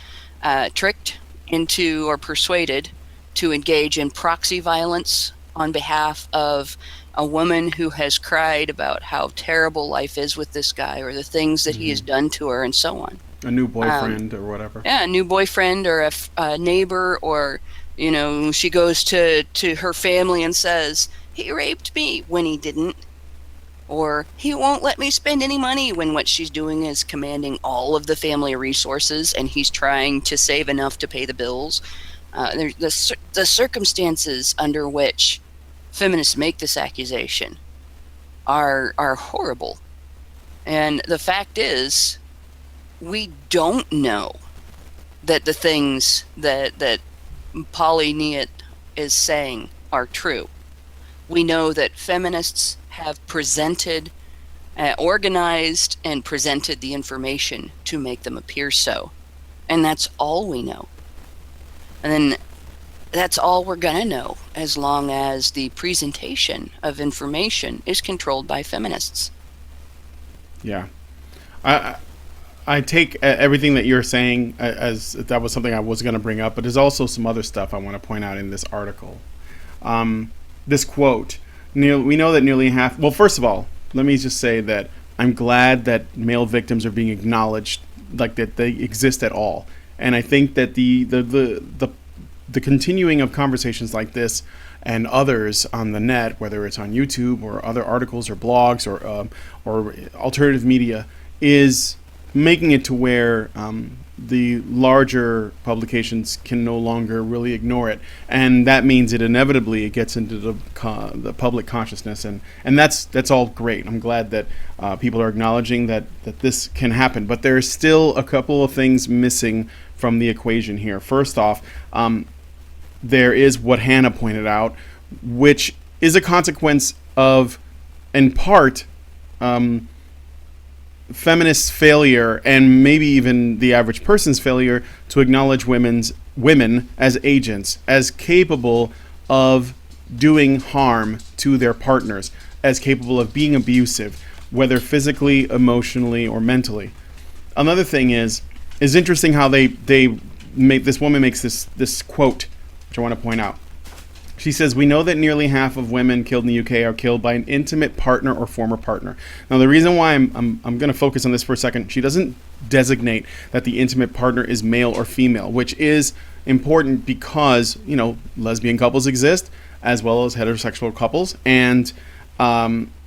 tricked into or persuaded to engage in proxy violence on behalf of a woman who has cried about how terrible life is with this guy, or the things that he has done to her, and so on. A new boyfriend or whatever. Yeah, a new boyfriend, or a neighbor, or, you know, she goes to her family and says, he raped me, when he didn't. Or he won't let me spend any money, when what she's doing is commanding all of the family resources, and he's trying to save enough to pay the bills. The circumstances under which feminists make this accusation are horrible. And the fact is, we don't know that the things that Polly Niet is saying are true. We know that feminists have organized and presented the information to make them appear so. And that's all we know. And then that's all we're going to know, as long as the presentation of information is controlled by feminists. Yeah. I take everything that you're saying as that was something I was going to bring up, but there's also some other stuff I want to point out in this article. This quote, we know that nearly half... Well, first of all, let me just say that I'm glad that male victims are being acknowledged, like that they exist at all. And I think that the continuing of conversations like this and others on the net, whether it's on YouTube or other articles or blogs or alternative media, is making it to where the larger publications can no longer really ignore it, and that means it inevitably gets into the public consciousness, and that's all great. I'm glad that people are acknowledging that this can happen, but there's still a couple of things missing from the equation here. First off, there is what Hannah pointed out, which is a consequence of, in part, feminist failure, and maybe even the average person's failure, to acknowledge women as agents, as capable of doing harm to their partners, as capable of being abusive, whether physically, emotionally, or mentally. Another thing is interesting how this woman makes this quote, which I want to point out. She says, we know that nearly half of women killed in the UK are killed by an intimate partner or former partner. Now, the reason why I'm going to focus on this for a second, she doesn't designate that the intimate partner is male or female, which is important because, you know, lesbian couples exist as well as heterosexual couples. And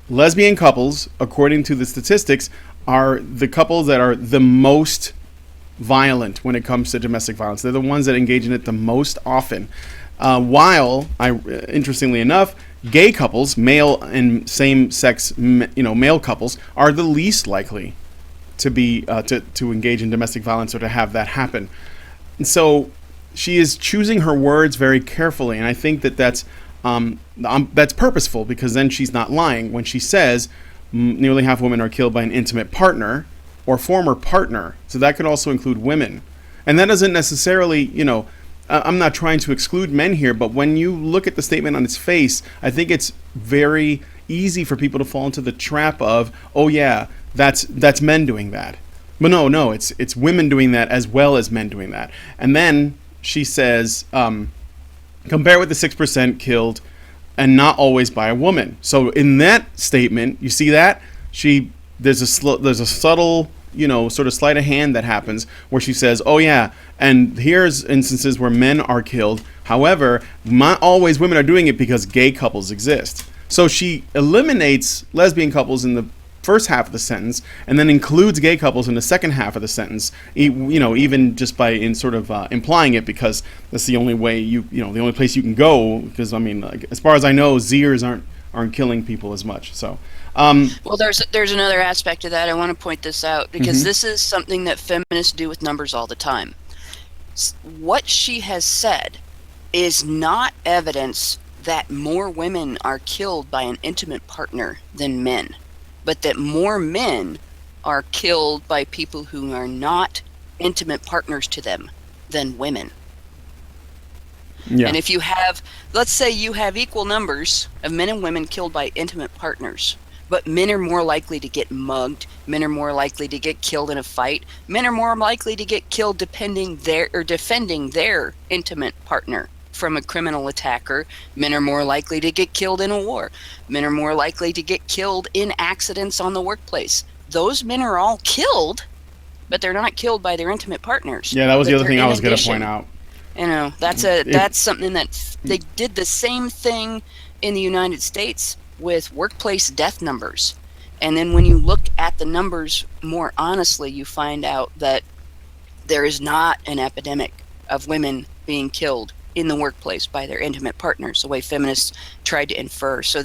lesbian couples, according to the statistics, are the couples that are the most violent when it comes to domestic violence. They're the ones that engage in it the most often. While, interestingly enough, gay couples, male and same-sex, male couples, are the least likely to be to engage in domestic violence or to have that happen. And so, choosing her words very carefully, and I think that's purposeful, because then she's not lying when she says nearly half of women are killed by an intimate partner or former partner. So that could also include women, and that doesn't necessarily, I'm not trying to exclude men here, but when you look at the statement on its face, I think it's very easy for people to fall into the trap of, oh yeah, that's men doing that. But no, it's women doing that as well as men doing that. And then she says, compare with the 6% killed, and not always by a woman. So in that statement, you see that there's a subtle, sort of sleight of hand that happens where she says, oh yeah, and here's instances where men are killed. However, not always women are doing it because gay couples exist. So she eliminates lesbian couples in the first half of the sentence, and then includes gay couples in the second half of the sentence. Even just by implying it, because that's the only way the only place you can go. Because as far as I know, Zers aren't killing people as much. So. Well, there's another aspect to that. I want to point this out, because this is something that feminists do with numbers all the time. What she has said is not evidence that more women are killed by an intimate partner than men, but that more men are killed by people who are not intimate partners to them than women. Yeah. And if you have, let's say you have equal numbers of men and women killed by intimate partners, but men are more likely to get mugged, men are more likely to get killed in a fight, men are more likely to get killed defending their intimate partner from a criminal attacker, men are more likely to get killed in a war, men are more likely to get killed in accidents on the workplace. Those men are all killed, but they're not killed by their intimate partners. Yeah, that was the other thing I was going to point out. That's something that they did the same thing in the United States with workplace death numbers. And then when you look at the numbers more honestly, you find out that there is not an epidemic of women being killed in the workplace by their intimate partners, the way feminists tried to infer. So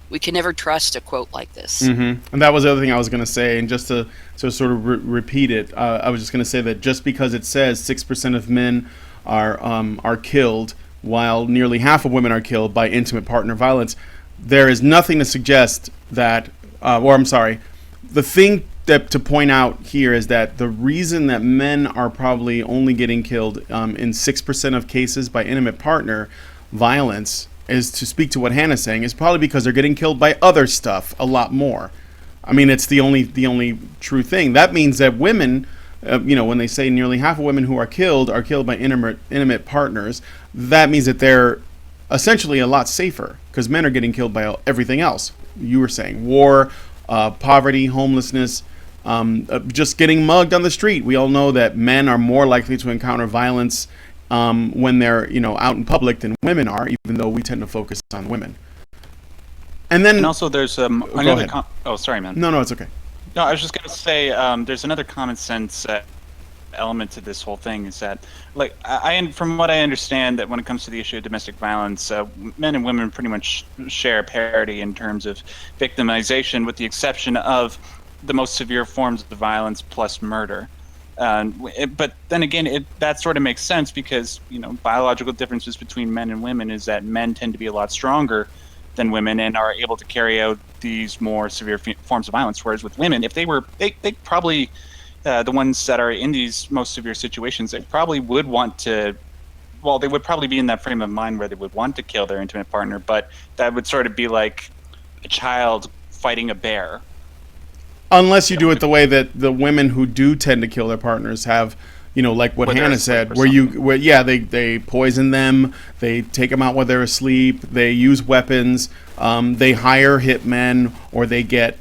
we can never trust a quote like this. Mm-hmm. And that was the other thing I was going to say. And just to sort of repeat it, I was just going to say that just because it says 6% of men are killed, while nearly half of women are killed by intimate partner violence, there is nothing to suggest that, the thing to point out here is that the reason that men are probably only getting killed in 6% of cases by intimate partner violence, is, to speak to what Hannah's saying, is probably because they're getting killed by other stuff a lot more. It's the only true thing. That means that women, when they say nearly half of women who are killed by intimate partners, that means that they're essentially a lot safer, because men are getting killed by everything else. You were saying war, poverty, homelessness, just getting mugged on the street. We all know that men are more likely to encounter violence when they're out in public than women are, even though we tend to focus on women. And also there's another. Sorry, man. No, it's okay. No, I was just going to say there's another common sense element to this whole thing, is that, like, from what I understand, that when it comes to the issue of domestic violence, men and women pretty much share parity in terms of victimization, with the exception of the most severe forms of violence plus murder. But then again, that sort of makes sense, because biological differences between men and women is that men tend to be a lot stronger than women and are able to carry out these more severe forms of violence, whereas with women, if they probably the ones that are in these most severe situations, they probably would want to, they would probably be in that frame of mind where they would want to kill their intimate partner, but that would sort of be like a child fighting a bear. Unless you do it the way that the women who do tend to kill their partners have, like what Hannah said, where they poison them, they take them out while they're asleep, they use weapons, they hire hitmen, or they get,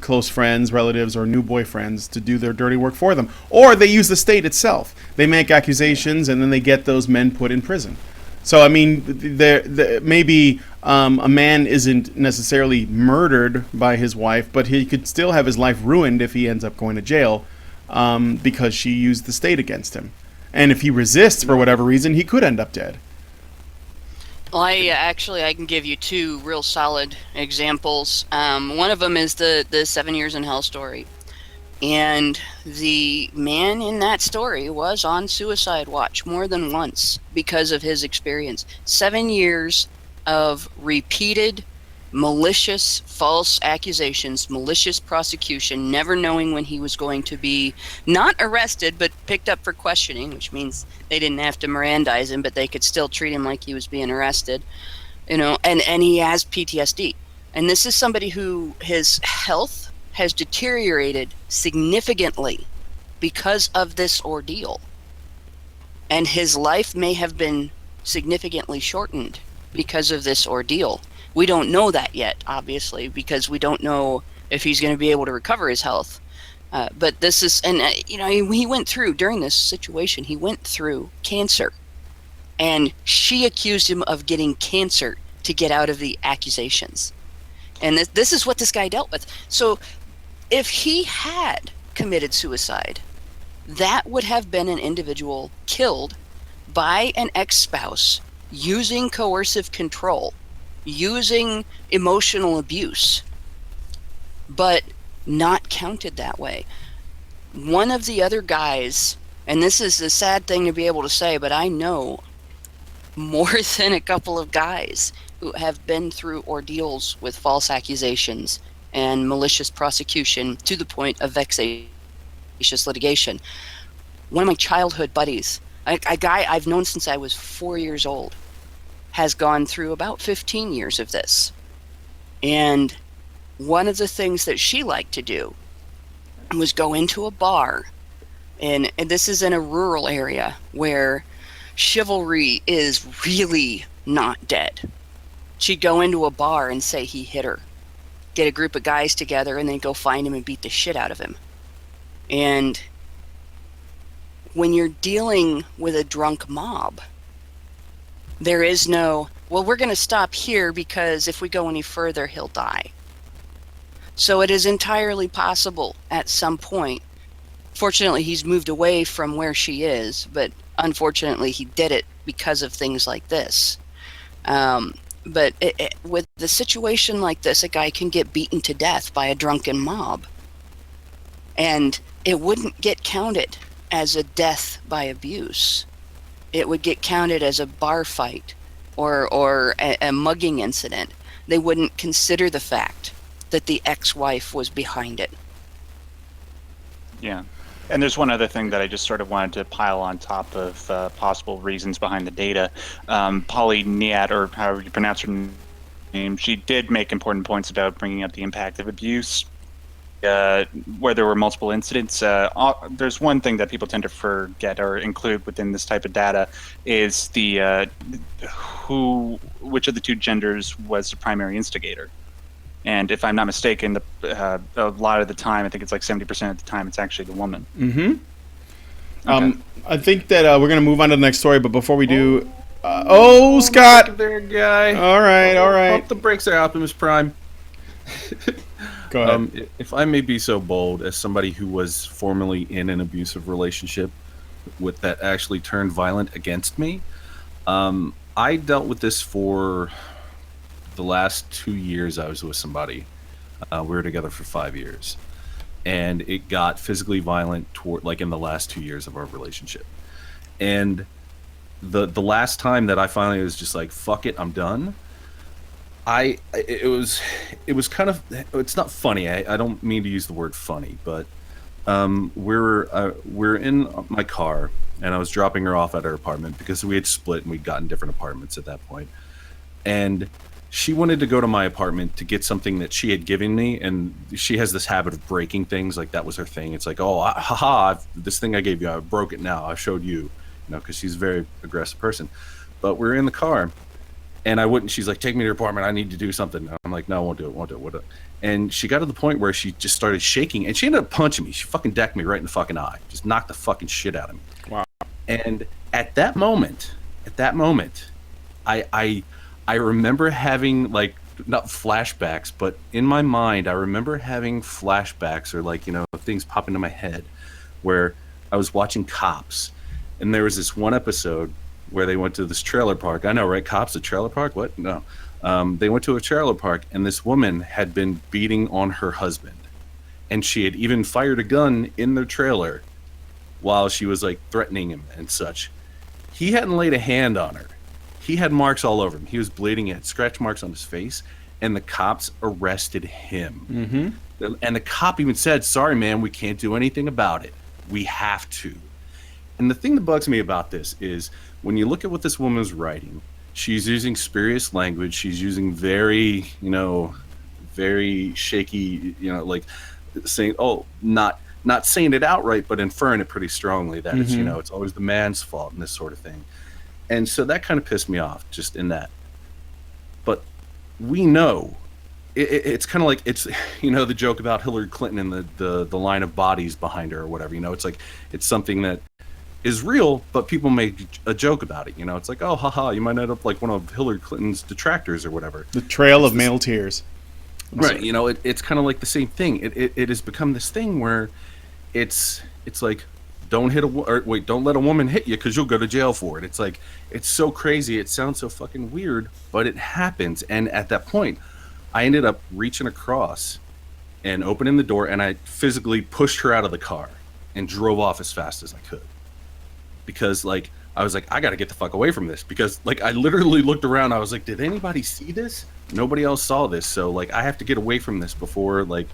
close friends, relatives, or new boyfriends to do their dirty work for them. Or they use the state itself. They make accusations, and then they get those men put in prison. So, maybe a man isn't necessarily murdered by his wife, but he could still have his life ruined if he ends up going to jail, because she used the state against him. And if he resists for whatever reason, he could end up dead. Well, I can give you two real solid examples. One of them is the 7 Years in Hell story. And the man in that story was on suicide watch more than once because of his experience. 7 years of repeated malicious false accusations, malicious prosecution, never knowing when he was going to be not arrested but picked up for questioning, which means they didn't have to Mirandize him, but they could still treat him like he was being arrested, and he has PTSD. And this is somebody who his health has deteriorated significantly because of this ordeal. And his life may have been significantly shortened because of this ordeal. We don't know that yet, obviously, because we don't know if he's going to be able to recover his health. But this is, and he went through, during this situation, he went through cancer. And she accused him of getting cancer to get out of the accusations. And this is what this guy dealt with. So if he had committed suicide, that would have been an individual killed by an ex-spouse using coercive control, using emotional abuse, but not counted that way. One of the other guys, and this is a sad thing to be able to say, but I know more than a couple of guys who have been through ordeals with false accusations and malicious prosecution to the point of vexatious litigation. One of my childhood buddies, a guy I've known since I was 4 years old, has gone through about 15 years of this. And one of the things that she liked to do was go into a bar, and this is in a rural area where chivalry is really not dead. She'd go into a bar and say he hit her, get a group of guys together, and then go find him and beat the shit out of him. And when you're dealing with a drunk mob, there is no, well, we're going to stop here because if we go any further, he'll die. So it is entirely possible at some point. Fortunately, he's moved away from where she is, but unfortunately, he did it because of things like this. But with the situation like this, a guy can get beaten to death by a drunken mob. And it wouldn't get counted as a death by abuse. It would get counted as a bar fight or a mugging incident. They wouldn't consider the fact that the ex-wife was behind it. Yeah. And there's one other thing that I just sort of wanted to pile on top of possible reasons behind the data. Polecat, or however you pronounce her name, she did make important points about bringing up the impact of abuse, where there were multiple incidents. There's one thing that people tend to forget or include within this type of data is the which of the two genders was the primary instigator. And if I'm not mistaken, a lot of the time, I think it's like 70% of the time, it's actually the woman. Mm-hmm. Okay. I think that we're going to move on to the next story, but before we do... Scott! Look at there, guy. All right. Pump the brakes there, Optimus Prime. Go ahead. If I may be so bold, as somebody who was formerly in an abusive relationship with that actually turned violent against me, I dealt with this for the last 2 years. I was with somebody. We were together for 5 years, and it got physically violent toward, like, in the last 2 years of our relationship. And the last time that I finally was just like, fuck it, I'm done. It was kind of, it's not funny. I don't mean to use the word funny, but we're in my car, and I was dropping her off at her apartment because we had split and we'd gotten different apartments at that point. And she wanted to go to my apartment to get something that she had given me, and she has this habit of breaking things. Like, that was her thing. It's like, this thing I gave you, I broke it now. I showed you, because she's a very aggressive person. But we're in the car, and I wouldn't. She's like, take me to your apartment. I need to do something. And I'm like, no, I won't do it. And she got to the point where she just started shaking, and she ended up punching me. She fucking decked me right in the fucking eye. Just knocked the fucking shit out of me. Wow. And at that moment, I remember having, like, not flashbacks, but in my mind, I remember having flashbacks, or things pop into my head, where I was watching Cops, and there was this one episode where they went to this trailer park. I know, right? Cops, a trailer park? What? No. They went to a trailer park, and this woman had been beating on her husband. and she had even fired a gun in their trailer while she was like threatening him and such. He hadn't laid a hand on her. He had marks all over him. He was bleeding. He had scratch marks on his face, and the cops arrested him. And the cop even said, "Sorry, man, we can't do anything about it. We have to." And the thing that bugs me about this is when you look at what this woman's writing, she's using spurious language. She's using very, very shaky, like saying, not saying it outright, but inferring it pretty strongly that it's, it's always the man's fault and this sort of thing. And so that kind of pissed me off just in that. But we know it's kind of like it's, the joke about Hillary Clinton and the line of bodies behind her or whatever, it's like, it's something that is real, but people make a joke about it. It's like, oh, haha, you might end up like one of Hillary Clinton's detractors or whatever. The trail of male tears. Right. It's kind of like the same thing. It has become this thing where it's like, don't let a woman hit you because you'll go to jail for it. It's like, it's so crazy. It sounds so fucking weird, but it happens. And at that point, I ended up reaching across and opening the door, and I physically pushed her out of the car and drove off as fast as I could. Because like, I was like, I got to get the fuck away from this, because like, I literally looked around. I was like, did anybody see this? Nobody else saw this. So like, I have to get away from this before like,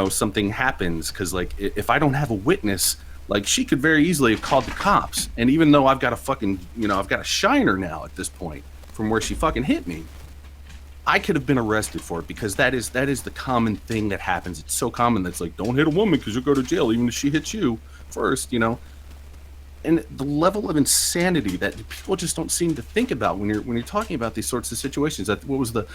something happens. Cause like, if I don't have a witness, like she could very easily have called the cops. And even though I've got a fucking, I've got a shiner now at this point from where she fucking hit me, I could have been arrested for it, because that is the common thing that happens. It's so common that's like, don't hit a woman because you'll go to jail, even if she hits you first, And the level of insanity that people just don't seem to think about when you're talking about these sorts of situations. What was what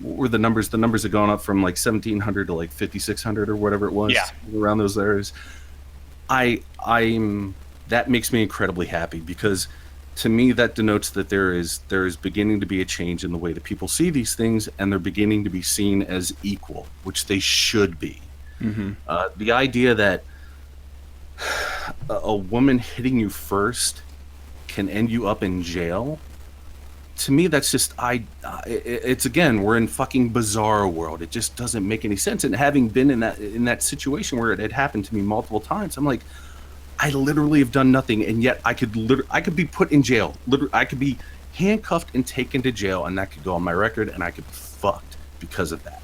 were the numbers? The numbers had gone up from like 1,700 to like 5,600 or whatever it was. Yeah. Around those areas. That makes me incredibly happy, because to me that denotes that there is beginning to be a change in the way that people see these things, and they're beginning to be seen as equal, which they should be. The idea that a woman hitting you first can end you up in jail, to me that's just it's again, we're in fucking bizarre world. It just doesn't make any sense. And having been in that situation where it had happened to me multiple times, I'm like, I literally have done nothing, and yet I could be put in jail. I could be handcuffed and taken to jail, and that could go on my record, and I could be fucked because of that,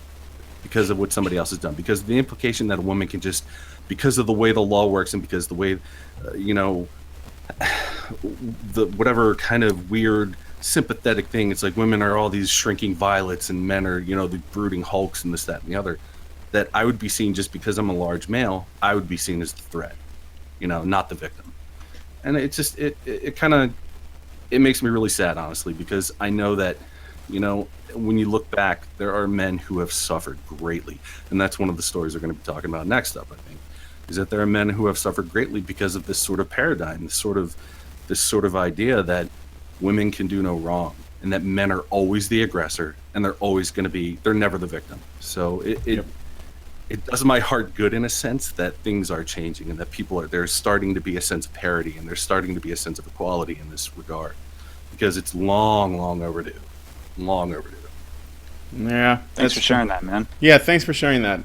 because of what somebody else has done, because of the implication that a woman can just, because of the way the law works, and because the way, the whatever kind of weird sympathetic thing. It's like women are all these shrinking violets, and men are, the brooding hulks and this, that, and the other. That I would be seen, just because I'm a large male, I would be seen as the threat, not the victim. And it's just, it makes me really sad, honestly, because I know that, when you look back, there are men who have suffered greatly. And that's one of the stories we're going to be talking about next up, I think, is that there are men who have suffered greatly because of this sort of paradigm, this sort of idea that women can do no wrong, and that men are always the aggressor, and they're never the victim. So it does my heart good, in a sense, that things are changing, and that there's starting to be a sense of parity, and there's starting to be a sense of equality in this regard, because it's long overdue. Long overdue. Yeah. Thanks for sharing that, man. Yeah, thanks for sharing that.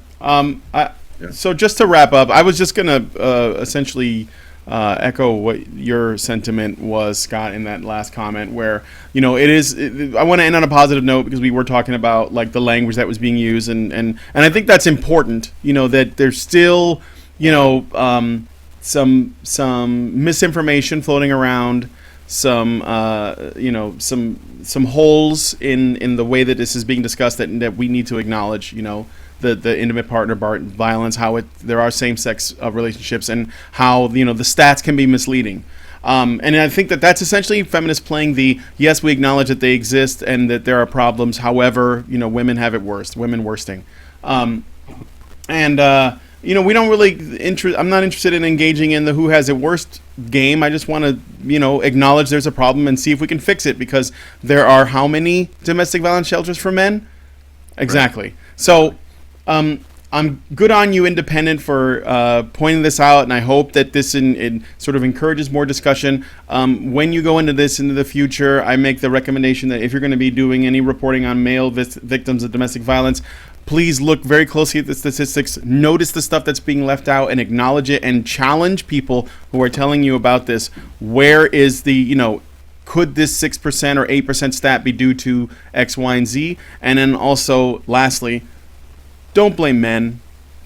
So just to wrap up, I was just going to essentially echo what your sentiment was, Scott, in that last comment, where, I want to end on a positive note, because we were talking about like the language that was being used, and I think that's important, that there's still, some misinformation floating around, some holes in the way that this is being discussed that we need to acknowledge, the intimate partner violence, how there are same-sex relationships, and how the stats can be misleading. And I think that that's essentially feminists playing yes, we acknowledge that they exist and that there are problems. However, women have it worse, women worsting. We don't really I'm not interested in engaging in the who has it worst game. I just want to, acknowledge there's a problem and see if we can fix it, because there are how many domestic violence shelters for men? Exactly. Right. So, I'm good on you, Independent, for pointing this out, and I hope that this sort of encourages more discussion. When you go into the future, I make the recommendation that if you're going to be doing any reporting on male victims of domestic violence, Please look very closely at the statistics, notice the stuff that's being left out, and acknowledge it, and challenge people who are telling you about this. Where is the, could this 6% or 8% stat be due to X, Y, and Z? And then also, lastly, don't blame men,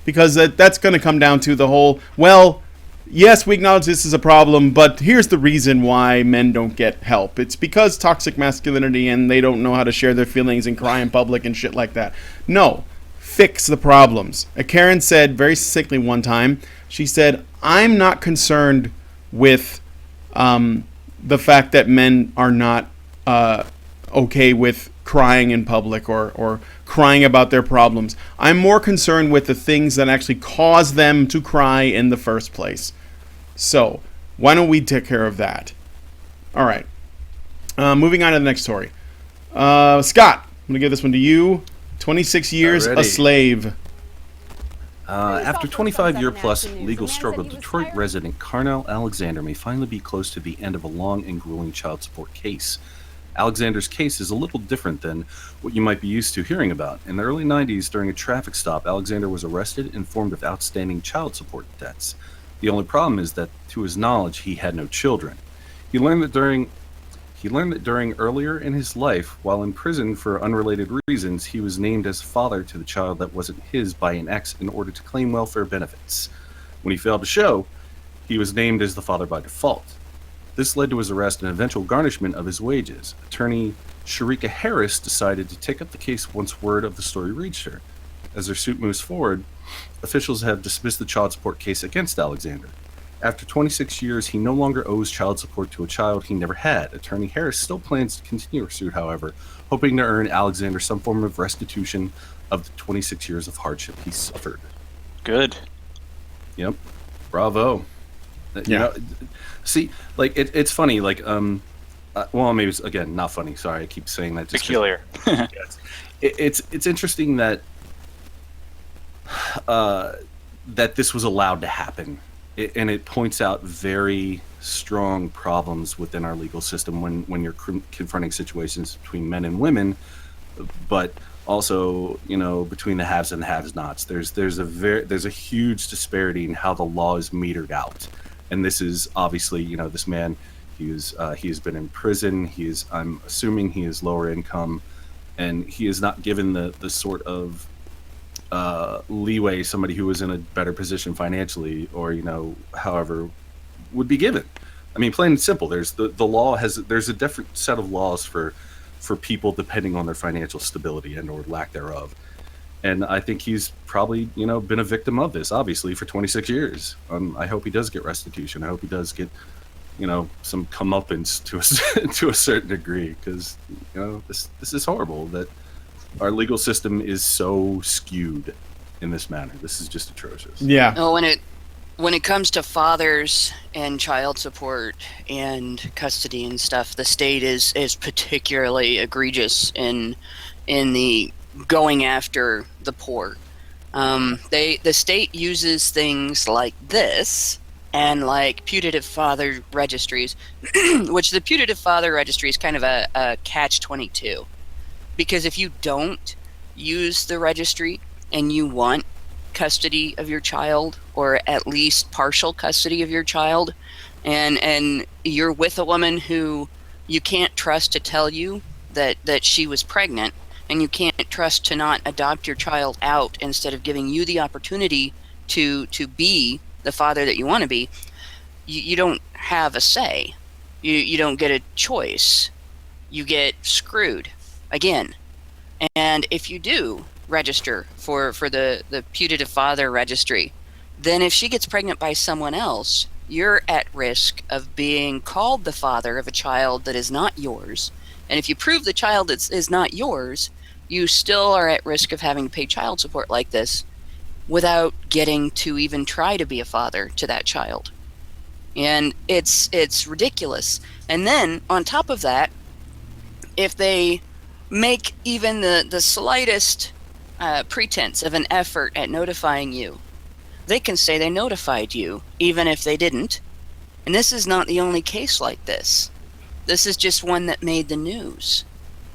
because that's going to come down to the whole, well, yes, we acknowledge this is a problem, but here's the reason why men don't get help. It's because toxic masculinity and they don't know how to share their feelings and cry in public and shit like that. No, fix the problems. Karen said very succinctly one time, she said, I'm not concerned with the fact that men are not okay with crying in public or crying about their problems. I'm more concerned with the things that actually cause them to cry in the first place. So, why don't we take care of that? All right. Moving on to the next story. Scott, I'm going to give this one to you. 26 years a slave. After 25-year-plus legal struggle, Detroit resident Carnell Alexander may finally be close to the end of a long and grueling child support case. Alexander's case is a little different than what you might be used to hearing about. In the early 90s, during a traffic stop, Alexander was arrested and informed of outstanding child support debts. The only problem is that, to his knowledge, he had no children. He learned that during earlier in his life, while in prison for unrelated reasons, he was named as father to the child that wasn't his by an ex in order to claim welfare benefits. When he failed to show, he was named as the father by default. This led to his arrest and eventual garnishment of his wages. Attorney Sharika Harris decided to take up the case once word of the story reached her. As their suit moves forward, officials have dismissed the child support case against Alexander. After 26 years, he no longer owes child support to a child he never had. Attorney Harris still plans to continue her suit, however, hoping to earn Alexander some form of restitution of the 26 years of hardship he suffered. Good. Yep. Bravo. Yeah. See, like it's funny. Like, well, maybe it's again not funny. Sorry, I keep saying that. Peculiar. It's interesting that that this was allowed to happen, and it points out very strong problems within our legal system when you're confronting situations between men and women, but also between the haves and the have-nots. There's a huge disparity in how the law is metered out. And this is obviously, this man, he has been in prison. I'm assuming he is lower income, and he is not given the sort of leeway somebody who is in a better position financially, or however, would be given. I mean, plain and simple. There's there's a different set of laws for people depending on their financial stability and or lack thereof. And I think he's probably, been a victim of this, obviously, for 26 years. I hope he does get restitution. I hope he does get, some comeuppance to a certain degree, because, this is horrible that our legal system is so skewed in this manner. This is just atrocious. Yeah. Oh, when it comes to fathers and child support and custody and stuff, the state is particularly egregious in the going after the poor. The state uses things like this and like putative father registries, which the putative father registry is kind of a catch-22, because if you don't use the registry and you want custody of your child, or at least partial custody of your child, and you're with a woman who you can't trust to tell you that she was pregnant, and you can't trust to not adopt your child out instead of giving you the opportunity to be the father that you want to be, you don't have a say. You don't get a choice. You get screwed again. And if you do register for the putative father registry, then if she gets pregnant by someone else, you're at risk of being called the father of a child that is not yours. And if you prove the child is not yours, you still are at risk of having to pay child support like this without getting to even try to be a father to that child. And it's ridiculous. And then on top of that, if they make even the slightest pretense of an effort at notifying you, they can say they notified you even if they didn't. And this is not the only case like this. This is just one that made the news.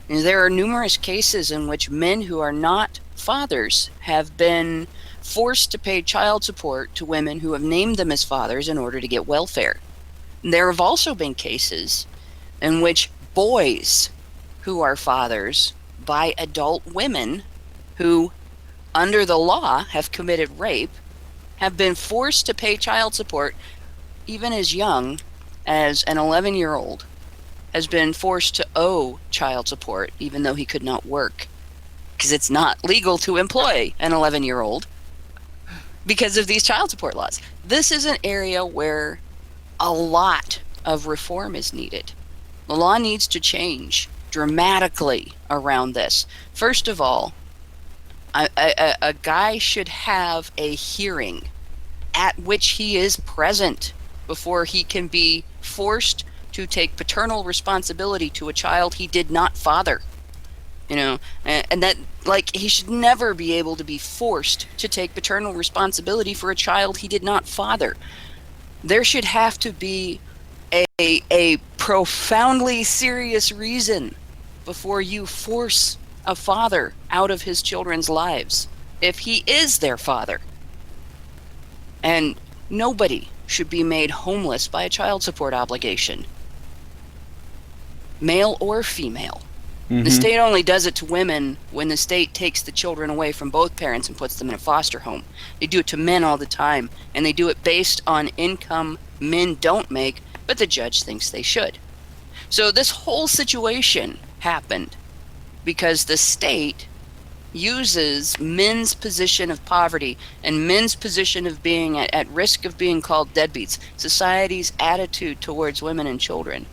And there are numerous cases in which men who are not fathers have been forced to pay child support to women who have named them as fathers in order to get welfare. There have also been cases in which boys who are fathers by adult women who, under the law, have committed rape, have been forced to pay child support even as young as an 11-year-old has been forced to owe child support even though he could not work, because it's not legal to employ an 11-year-old because of these child support laws. This is an area where a lot of reform is needed. The law needs to change dramatically around this. First of all, a guy should have a hearing at which he is present before he can be forced to take paternal responsibility to a child he did not father. You know, and that, like, he should never be able to be forced to take paternal responsibility for a child he did not father. There should have to be a profoundly serious reason before you force a father out of his children's lives if he is their father. And nobody should be made homeless by a child support obligation, male or female. Mm-hmm. The state only does it to women when the state takes the children away from both parents and puts them in a foster home. They do it to men all the time, and they do it based on income men don't make, but the judge thinks they should. So this whole situation happened because the state uses men's position of poverty and men's position of being at risk of being called deadbeats, society's attitude towards women and children,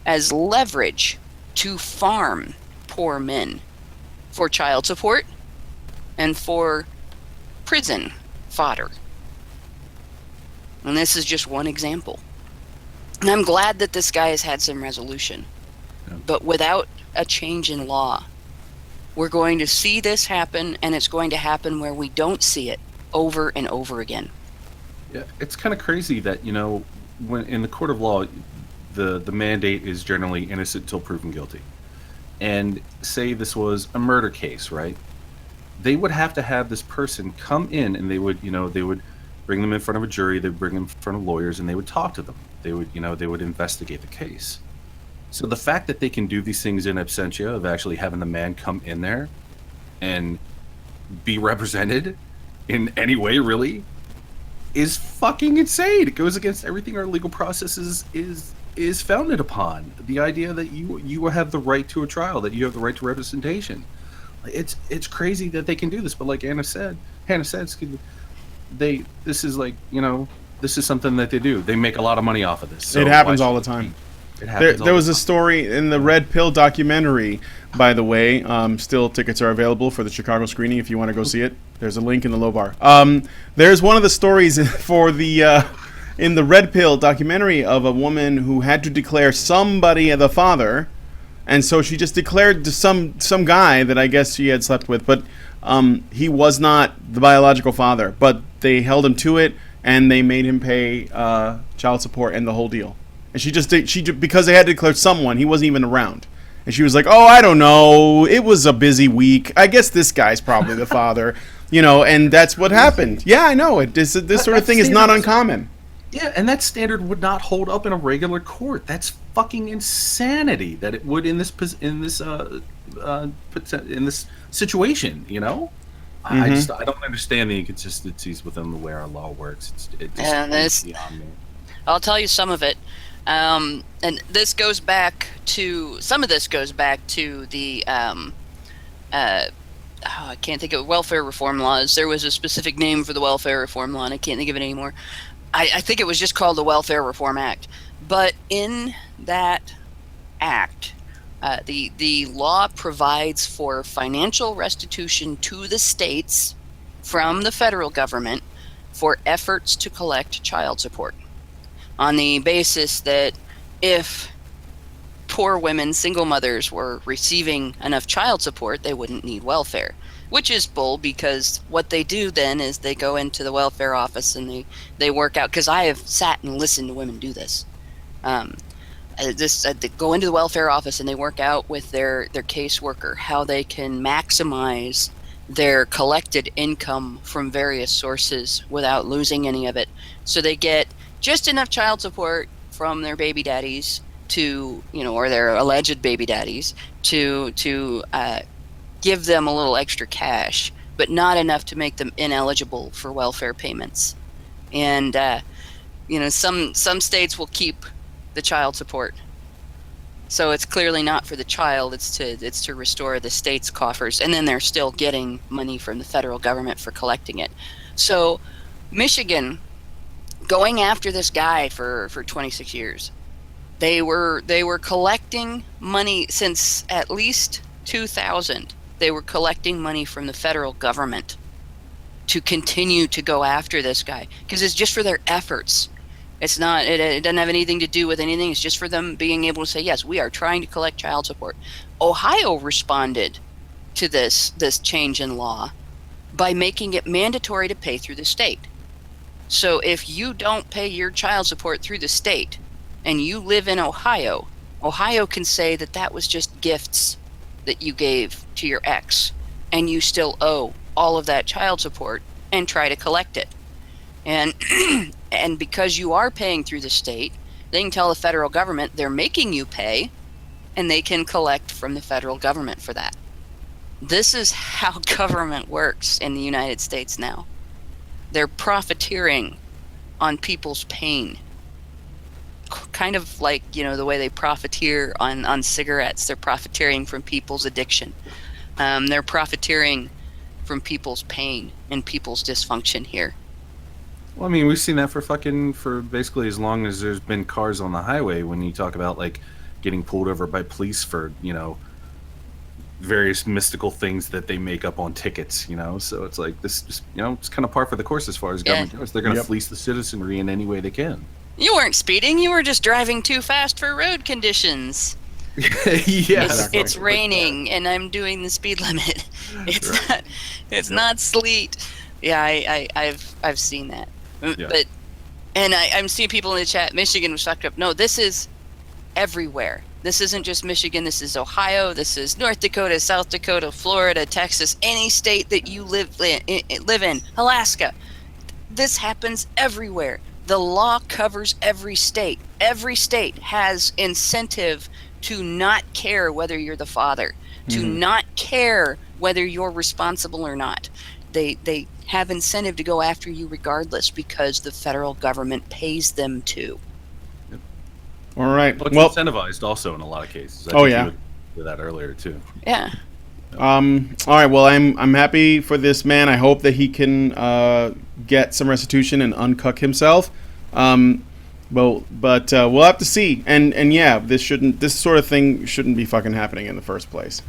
as leverage to farm poor men for child support and for prison fodder. And this is just one example. And I'm glad that this guy has had some resolution. Yeah. But without a change in law, we're going to see this happen, and it's going to happen where we don't see it over and over again. Yeah, it's kind of crazy that, you know, when in the court of law, the mandate is generally innocent until proven guilty. And say this was a murder case, right? They would have to have this person come in, and they would bring them in front of a jury, they'd bring them in front of lawyers, and they would talk to them. They would investigate the case. So the fact that they can do these things in absentia, of actually having the man come in there and be represented in any way, really, is fucking insane. It goes against everything our legal process is founded upon. The idea that you have the right to a trial, that you have the right to representation. It's crazy that they can do this, but like Hannah said, excuse me, this is something that they do. They make a lot of money off of this. So it happens all the time. There was a story in the Red Pill documentary, by the way. Still, tickets are available for the Chicago screening if you want to go see it. There's a link in the low bar. There's one of the stories for the in the Red Pill documentary of a woman who had to declare somebody the father, and so she just declared to some guy that I guess she had slept with, but he was not the biological father. But they held him to it, and they made him pay child support and the whole deal. And she because they had to declare someone, he wasn't even around. And she was like, "Oh, I don't know. It was a busy week. I guess this guy's probably the father." You know, and that's what happened. Yeah, I know. This sort of thing is not uncommon. Yeah, and that standard would not hold up in a regular court. That's fucking insanity that it would in this situation, you know? Mm-hmm. I don't understand the inconsistencies within the way our law works. It's beyond me. I'll tell you some of it. And this goes back to the I can't think of welfare reform laws. There was a specific name for the welfare reform law, and I can't think of it anymore. I think it was just called the Welfare Reform Act. But in that act, the law provides for financial restitution to the states from the federal government for efforts to collect child support, on the basis that if poor women, single mothers, were receiving enough child support, they wouldn't need welfare. Which is bull, because what they do then is they go into the welfare office and they work out, because I have sat and listened to women do this. They go into the welfare office and they work out with their caseworker how they can maximize their collected income from various sources without losing any of it. So they get just enough child support from their baby daddies to, or their alleged baby daddies to give them a little extra cash, but not enough to make them ineligible for welfare payments. And some states will keep the child support. So it's clearly not for the child, it's to restore the state's coffers, and then they're still getting money from the federal government for collecting it. So Michigan, going after this guy for 26 years, they were collecting money since at least 2000. They were collecting money from the federal government to continue to go after this guy, because it's just for their efforts. It's not. It doesn't have anything to do with anything. It's just for them being able to say, yes, we are trying to collect child support. Ohio responded to this change in law by making it mandatory to pay through the state. So if you don't pay your child support through the state and you live in Ohio, Ohio can say that was just gifts that you gave to your ex, and you still owe all of that child support and try to collect it. And and because you are paying through the state, they can tell the federal government they're making you pay, and they can collect from the federal government for that. This is how government works in the United States now. They're profiteering on people's pain. Kind of like, the way they profiteer on cigarettes. They're profiteering from people's addiction. They're profiteering from people's pain and people's dysfunction here. Well, I mean, we've seen that for basically as long as there's been cars on the highway. When you talk about like getting pulled over by police for various mystical things that they make up on tickets, so it's like this just it's kind of par for the course as far as government goes. They're going to fleece the citizenry in any way they can. You weren't speeding, you were just driving too fast for road conditions. It's raining and I'm doing the speed limit. It's not sleet. Yeah, I've seen that. Yeah. But I'm seeing people in the chat. Michigan was fucked up. No, this is everywhere. This isn't just Michigan. This is Ohio. This is North Dakota, South Dakota, Florida, Texas, any state that you live in, Alaska. This happens everywhere. The law covers every state. Every state has incentive to not care whether you're the father, to not care whether you're responsible or not. They have incentive to go after you regardless because the federal government pays them to. Yep. All right. Well, it's incentivized also in a lot of cases. I think you did that earlier too. Yeah. All right. Well, I'm happy for this man. I hope that he can get some restitution and uncuck himself. But we'll have to see. And yeah, this sort of thing shouldn't be fucking happening in the first place.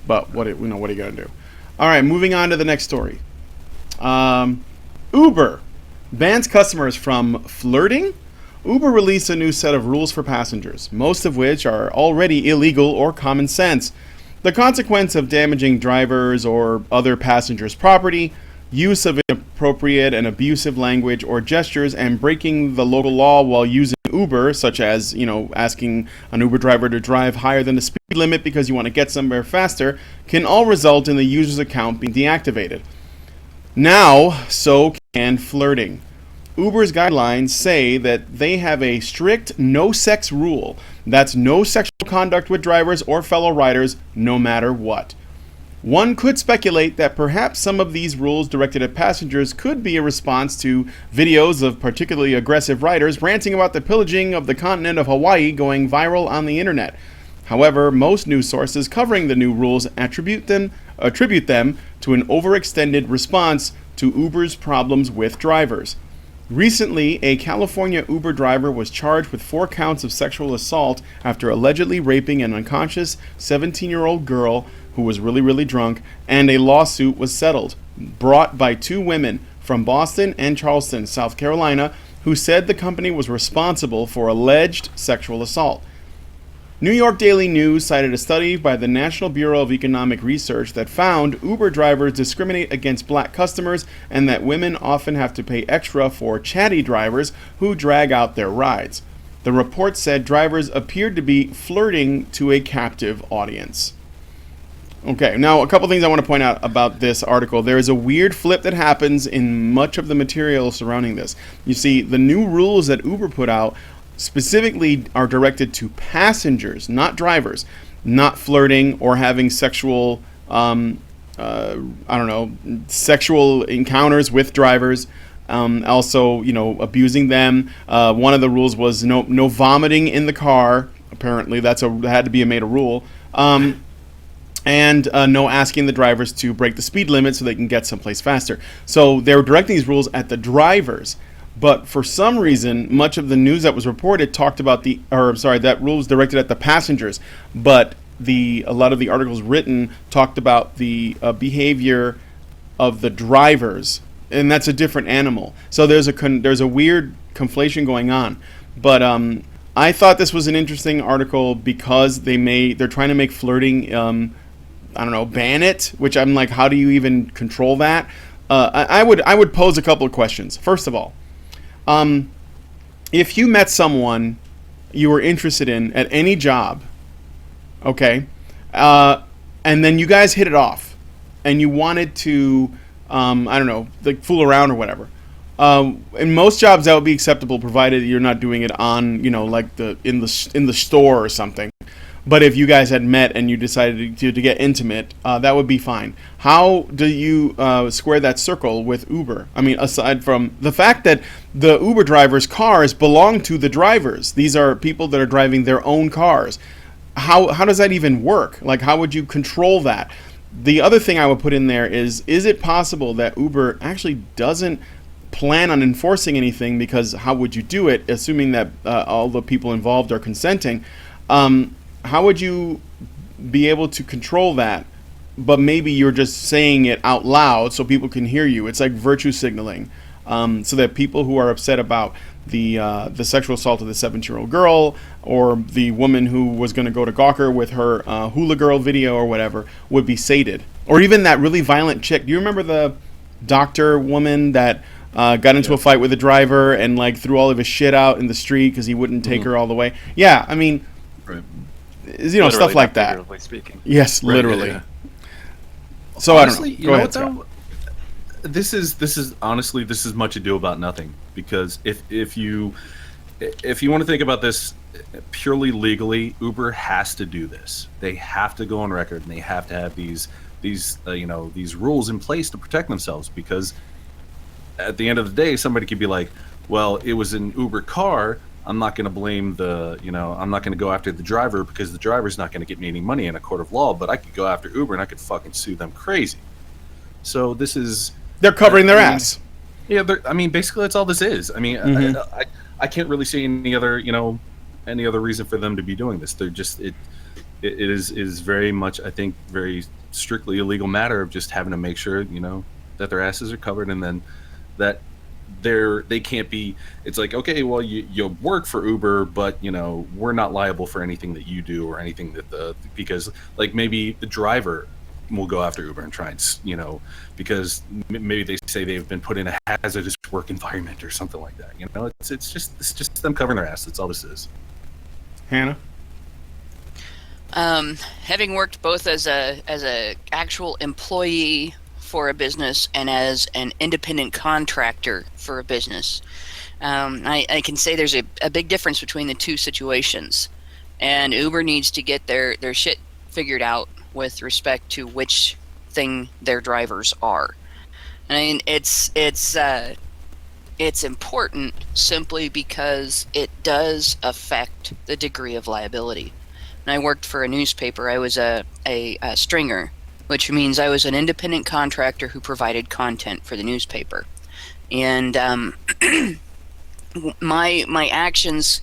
But what are you gonna do? All right, moving on to the next story. Uber bans customers from flirting. Uber released a new set of rules for passengers, most of which are already illegal or common sense. The consequence of damaging drivers or other passengers' property, use of inappropriate and abusive language or gestures, and breaking the local law while using Uber, such as, asking an Uber driver to drive higher than the speed limit because you want to get somewhere faster, can all result in the user's account being deactivated. Now, so can flirting. Uber's guidelines say that they have a strict no-sex rule. That's no sexual conduct with drivers or fellow riders, no matter what. One could speculate that perhaps some of these rules directed at passengers could be a response to videos of particularly aggressive riders ranting about the pillaging of the continent of Hawaii going viral on the internet. However, most news sources covering the new rules attribute them to an overextended response to Uber's problems with drivers. Recently, a California Uber driver was charged with 4 counts of sexual assault after allegedly raping an unconscious 17-year-old girl who was really, really drunk, and a lawsuit was settled, brought by 2 women from Boston and Charleston, South Carolina, who said the company was responsible for alleged sexual assault. New York Daily News cited a study by the National Bureau of Economic Research that found Uber drivers discriminate against black customers and that women often have to pay extra for chatty drivers who drag out their rides. The report said drivers appeared to be flirting to a captive audience. Okay, now a couple things I want to point out about this article. There is a weird flip that happens in much of the material surrounding this. You see, the new rules that Uber put out specifically are directed to passengers, not drivers, not flirting or having sexual, sexual encounters with drivers. Also, abusing them. One of the rules was no vomiting in the car. Apparently, that had to be made a rule. And no asking the drivers to break the speed limit so they can get someplace faster. So they were directing these rules at the drivers, but for some reason, much of the news that was reported talked about that rule was directed at the passengers, but a lot of the articles written talked about the behavior of the drivers, and that's a different animal. So there's a weird conflation going on, but I thought this was an interesting article because they're trying to make flirting. Ban it, which I'm like, how do you even control that? I would pose a couple of questions. First of all, if you met someone you were interested in at any job, okay, and then you guys hit it off, and you wanted to, like fool around or whatever. In most jobs that would be acceptable, provided you're not doing it on, like in the store or something. But if you guys had met and you decided to get intimate, that would be fine. How do you square that circle with Uber? I mean, aside from the fact that the Uber drivers' cars belong to the drivers. These are people that are driving their own cars. How does that even work? Like, how would you control that? The other thing I would put in there is it possible that Uber actually doesn't plan on enforcing anything, because how would you do it, assuming that all the people involved are consenting? How would you be able to control that, but maybe you're just saying it out loud so people can hear you? It's like virtue signaling, so that people who are upset about the sexual assault of the 17-year-old girl, or the woman who was going to go to Gawker with her hula girl video or whatever, would be sated. Or even that really violent chick. Do you remember the doctor woman that got into a fight with a driver and like threw all of his shit out in the street because he wouldn't take her all the way? Yeah, I mean... Right. Literally, stuff like that. Speaking. Yes, right, literally. Yeah. So honestly, I don't know. Go ahead, Scott. This is honestly, this is much ado about nothing, because if you want to think about this purely legally, Uber has to do this. They have to go on record, and they have to have these rules in place to protect themselves, because at the end of the day, somebody could be like, well, it was an Uber car. I'm not going to blame I'm not going to go after the driver, because the driver's not going to get me any money in a court of law, but I could go after Uber and I could fucking sue them crazy. So they're covering their ass. Yeah, basically that's all this is. I mean, I can't really see any other reason for them to be doing this. They're just, it is very much, I think, very strictly a legal matter of just having to make sure, that their asses are covered, and then that they can't be. It's like, okay, well, you work for Uber, but we're not liable for anything that you do, or anything that because like maybe the driver will go after Uber and try and because maybe they say they've been put in a hazardous work environment or something like that. It's just them covering their ass. That's all this is. Hannah? Having worked both as a actual employee for a business and as an independent contractor for a business, I can say there's a big difference between the two situations, and Uber needs to get their shit figured out with respect to which thing their drivers are. I mean, it's important simply because it does affect the degree of liability. And I worked for a newspaper. I was a stringer, which means I was an independent contractor who provided content for the newspaper. And my actions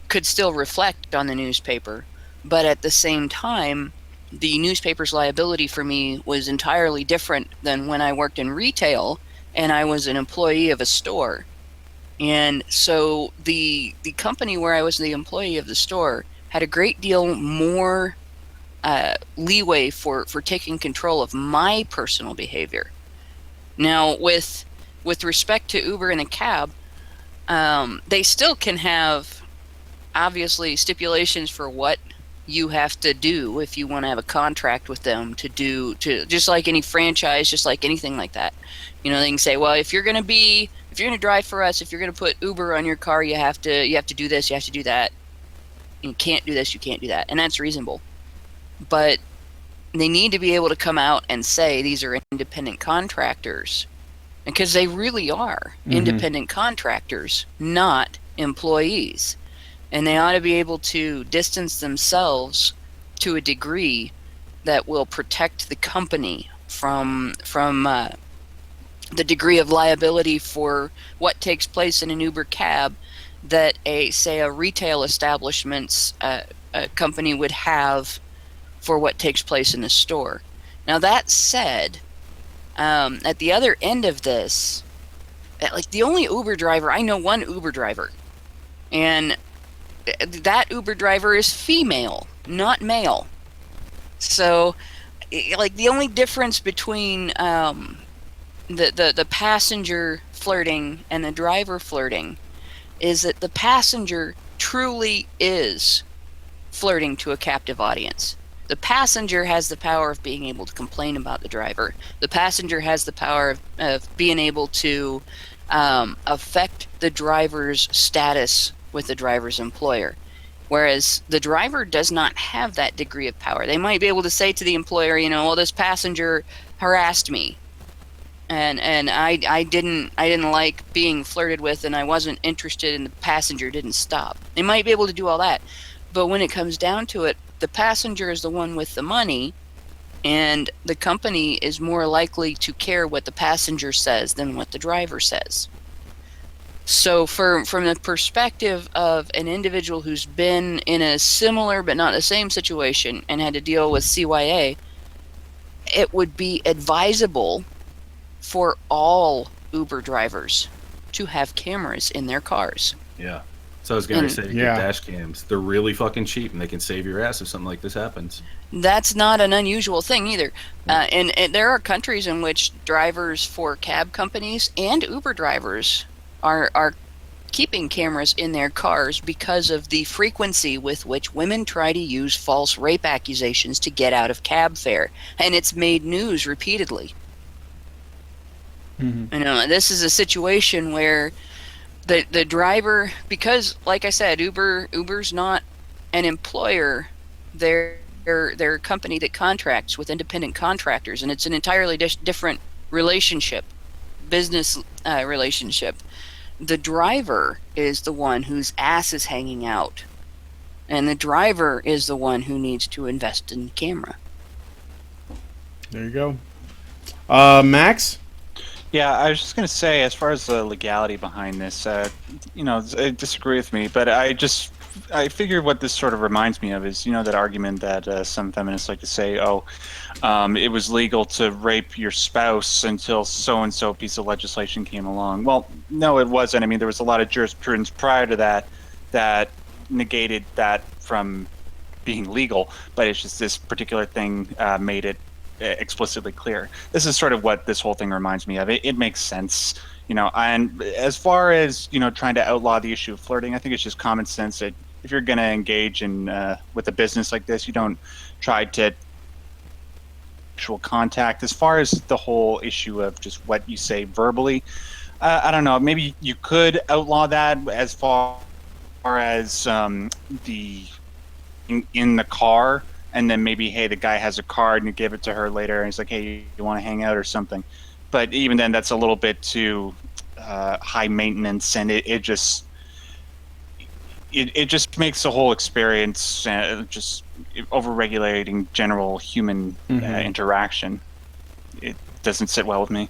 could still reflect on the newspaper, but at the same time, the newspaper's liability for me was entirely different than when I worked in retail and I was an employee of a store. And so the company where I was the employee of the store had a great deal more leeway for taking control of my personal behavior. Now, with respect to Uber and a cab, they still can have, obviously, stipulations for what you have to do if you want to have a contract with them to just like any franchise, just like anything like that. They can say, well, if you're going to drive for us, if you're going to put Uber on your car, you have to do this, you have to do that. You can't do this, you can't do that. And that's reasonable. But they need to be able to come out and say these are independent contractors, because they really are independent contractors, not employees. And they ought to be able to distance themselves to a degree that will protect the company from the degree of liability for what takes place in an Uber cab that a retail establishment's company would have for what takes place in a store. Now, that said, at the other end of this, like the only Uber driver, I know one Uber driver, and that Uber driver is female, not male. So, like, the only difference between the passenger flirting and the driver flirting is that the passenger truly is flirting to a captive audience. The passenger has the power of being able to complain about the driver. The passenger has the power of being able to affect the driver's status with the driver's employer. Whereas the driver does not have that degree of power. They might be able to say to the employer, well, this passenger harassed me, and I didn't like being flirted with, and I wasn't interested, and the passenger didn't stop. They might be able to do all that. But when it comes down to it, the passenger is the one with the money, and the company is more likely to care what the passenger says than what the driver says. So from the perspective of an individual who's been in a similar but not the same situation and had to deal with CYA, it would be advisable for all Uber drivers to have cameras in their cars. Yeah. So I was going to say, get dash cams. They're really fucking cheap, and they can save your ass if something like this happens. That's not an unusual thing either. And there are countries in which drivers for cab companies and Uber drivers are keeping cameras in their cars because of the frequency with which women try to use false rape accusations to get out of cab fare. And it's made news repeatedly. This is a situation where the driver, because like I said, Uber's not an employer. They're a company that contracts with independent contractors, and it's an entirely different relationship, business relationship. The driver is the one whose ass is hanging out, and the driver is the one who needs to invest in the camera. There you go. Max? Yeah, I was just going to say, as far as the legality behind this, disagree with me, but I figured what this sort of reminds me of is, that argument that some feminists like to say, it was legal to rape your spouse until so-and-so piece of legislation came along. Well, no, it wasn't. I mean, there was a lot of jurisprudence prior to that negated that from being legal, but it's just this particular thing made it explicitly clear. This is sort of what this whole thing reminds me of. It makes sense, and as far as trying to outlaw the issue of flirting, I think it's just common sense that if you're going to engage in with a business like this, you don't try to actual contact. As far as the whole issue of just what you say verbally, I don't know, maybe you could outlaw that as far as the in the car. And then maybe, hey, the guy has a card and you give it to her later, and he's like, hey, you want to hang out or something. But even then, that's a little bit too high maintenance, and it just makes the whole experience just over-regulating general human interaction. It doesn't sit well with me.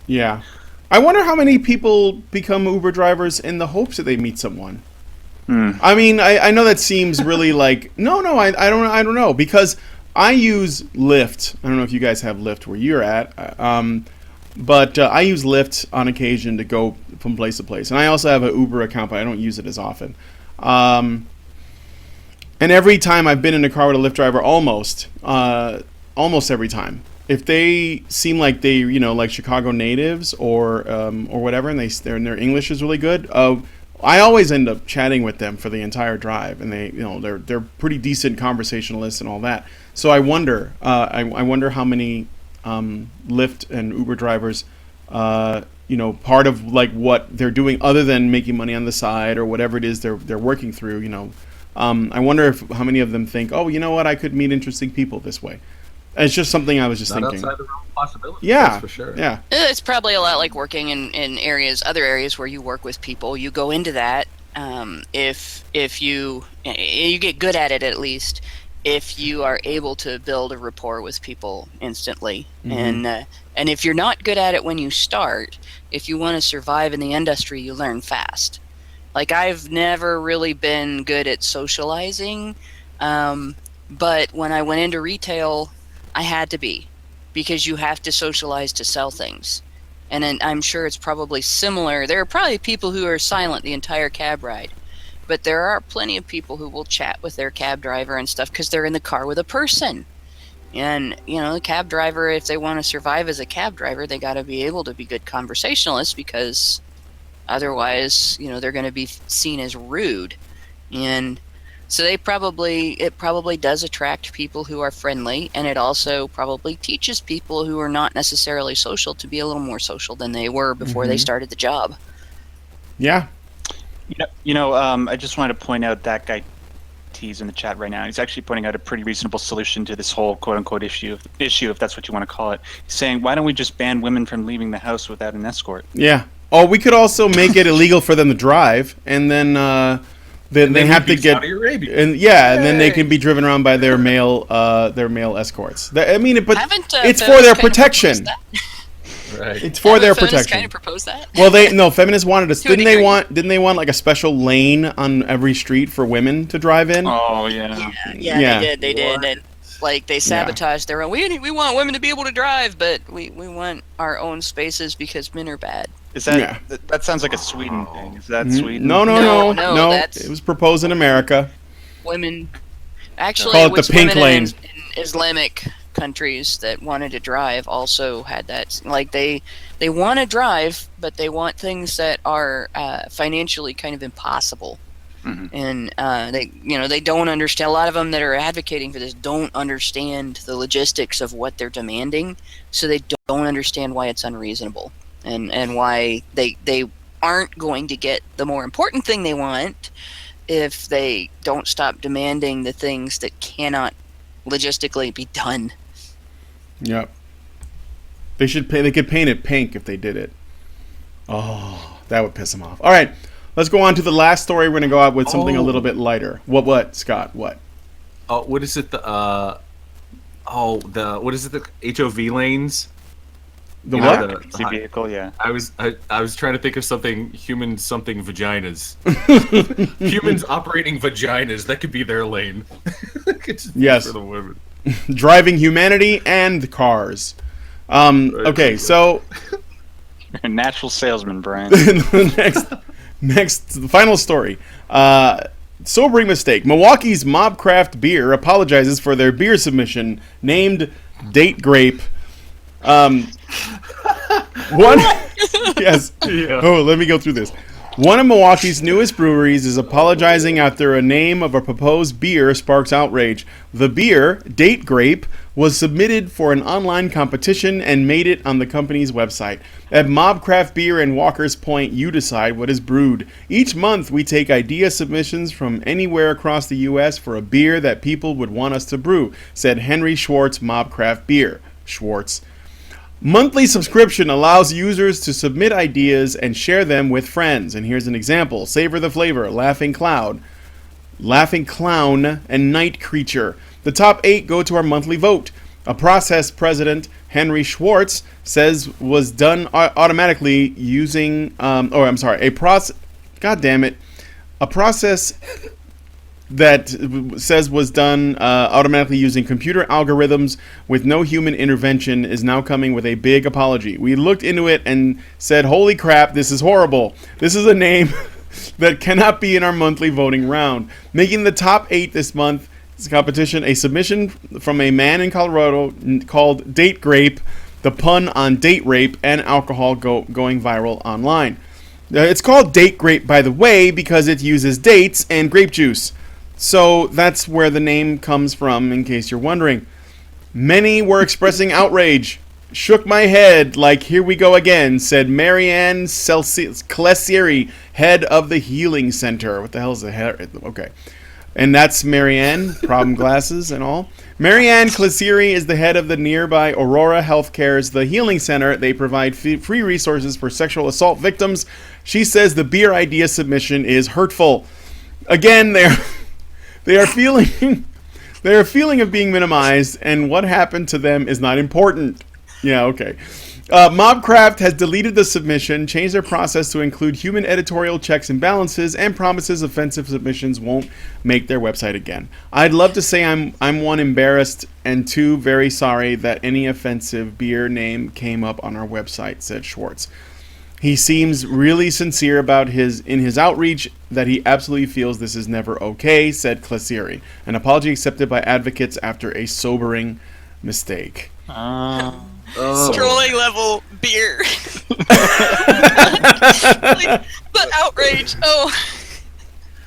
Yeah. I wonder how many people become Uber drivers in the hopes that they meet someone. I mean, I know that seems really like I don't know, because I use Lyft. I don't know if you guys have Lyft where you're at, but I use Lyft on occasion to go from place to place, and I also have an Uber account, but I don't use it as often. And every time I've been in a car with a Lyft driver, almost every time, if they seem like they like Chicago natives or whatever, and their English is really good. I always end up chatting with them for the entire drive, and they're pretty decent conversationalists and all that. So I wonder, I wonder how many Lyft and Uber drivers, part of like what they're doing other than making money on the side or whatever it is they're working through. I wonder how many of them think, oh, you know what, I could meet interesting people this way. And it's just something I was just thinking. Outside the realm of possibility. Yeah, that's for sure. Yeah, It's probably a lot like working in other areas where you work with people. You go into that if you get good at it, at least if you are able to build a rapport with people instantly. And if you're not good at it when you start, if you want to survive in the industry, you learn fast. Like, I've never really been good at socializing, but when I went into retail, I had to be, because you have to socialize to sell things. And then I'm sure it's probably similar. There are probably people who are silent the entire cab ride, but there are plenty of people who will chat with their cab driver and stuff because they're in the car with a person. And, the cab driver, if they want to survive as a cab driver, they got to be able to be good conversationalists, because otherwise, they're going to be seen as rude. And so it probably does attract people who are friendly, and it also probably teaches people who are not necessarily social to be a little more social than they were before they started the job. Yeah. I just wanted to point out that guy T's in the chat right now. He's actually pointing out a pretty reasonable solution to this whole quote-unquote issue, if that's what you want to call it. He's saying, why don't we just ban women from leaving the house without an escort? Yeah. Oh, we could also make it illegal for them to drive, and then they have to get Saudi Arabia. and then they can be driven around by their male escorts. It's for their protection. Right. It's for their Feminists protection. kind of proposed that. Well, feminists wanted us. Didn't they want like a special lane on every street for women to drive in? Oh yeah. Yeah, they did. And, like, they sabotaged their own. We want women to be able to drive, but we want our own spaces because men are bad. Is that that sounds like a Sweden thing? Is that Sweden? No. No, It was proposed in America. Women, actually, Call it it was the pink women lane. in Islamic countries that wanted to drive also had that. Like, they want to drive, but they want things that are financially kind of impossible. And they don't understand. A lot of them that are advocating for this don't understand the logistics of what they're demanding, so they don't understand why it's unreasonable, and why they aren't going to get the more important thing they want if they don't stop demanding the things that cannot logistically be done. Yep. They could paint it pink if they did it. Oh, that would piss them off. All right. Let's go on to the last story. We're going to go out with something a little bit lighter. What, Scott? What? Oh, what is it? The HOV lanes? The You what? know, Emergency vehicle, yeah. I was trying to think of something something vaginas. Humans operating vaginas. That could be their lane. Yes. For the women. Driving humanity and cars. Okay, so You're a natural salesman, Brian. the the final story. Sobering mistake. Milwaukee's Mobcraft Beer apologizes for their beer submission named Date Grape. Yes. Yeah. Oh, let me go through this. One of Milwaukee's newest breweries is apologizing after a name of a proposed beer sparks outrage. The beer, Date Grape, was submitted for an online competition and made it on the company's website. At Mobcraft Beer in Walker's Point, you decide what is brewed. Each month, we take idea submissions from anywhere across the U.S. for a beer that people would want us to brew, said Henry Schwartz, Mobcraft Beer. Schwartz. Monthly subscription allows users to submit ideas and share them with friends. And here's an example. Savor the Flavor, Laughing Clown, and Night Creature. The top 8 go to our monthly vote. A process president, Henry Schwartz, says was done automatically using, a process that says was done automatically using computer algorithms with no human intervention is now coming with a big apology. We looked into it and said, holy crap, this is horrible. This is a name that cannot be in our monthly voting round. Making the top 8 this month, this competition, a submission from a man in Colorado called Date Grape, the pun on date rape and alcohol going viral online. It's called date grape, by the way, because it uses dates and grape juice. So that's where the name comes from, in case you're wondering. Many were expressing outrage. Shook my head like, here we go again, said Marianne Clessieri, head of the Healing Center. What the hell is the head? Okay. And that's Marianne, problem glasses and all. Marianne Clessieri is the head of the nearby Aurora Healthcare's The Healing Center. They provide free resources for sexual assault victims. She says the beer idea submission is hurtful. Again, they are feeling of being minimized, and what happened to them is not important. Yeah, okay. Mobcraft has deleted the submission, changed their process to include human editorial checks and balances, and promises offensive submissions won't make their website again. I'd love to say I'm one, embarrassed, and two, very sorry that any offensive beer name came up on our website, said Schwartz. He seems really sincere about his outreach, that he absolutely feels this is never okay, said Clessieri. An apology accepted by advocates after a sobering mistake. Strolling level beer. But outrage. Oh,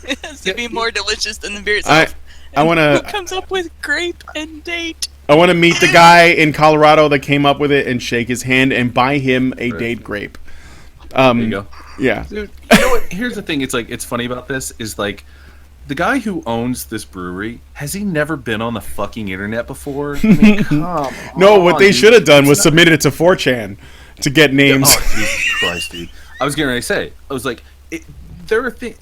it has to be more delicious than the beer itself. I want Who to. comes up with grape and date? I want to meet the guy in Colorado that came up with it and shake his hand and buy him a date grape. There you go. Yeah. Dude, you know what? Here's the thing. It's funny about this is like, the guy who owns this brewery, has he never been on the fucking internet before? I mean, come on. No, what they dude. should have done was submit it to 4chan to get names. Oh, Jesus Christ, dude. I was getting ready to say, I was like, there are things,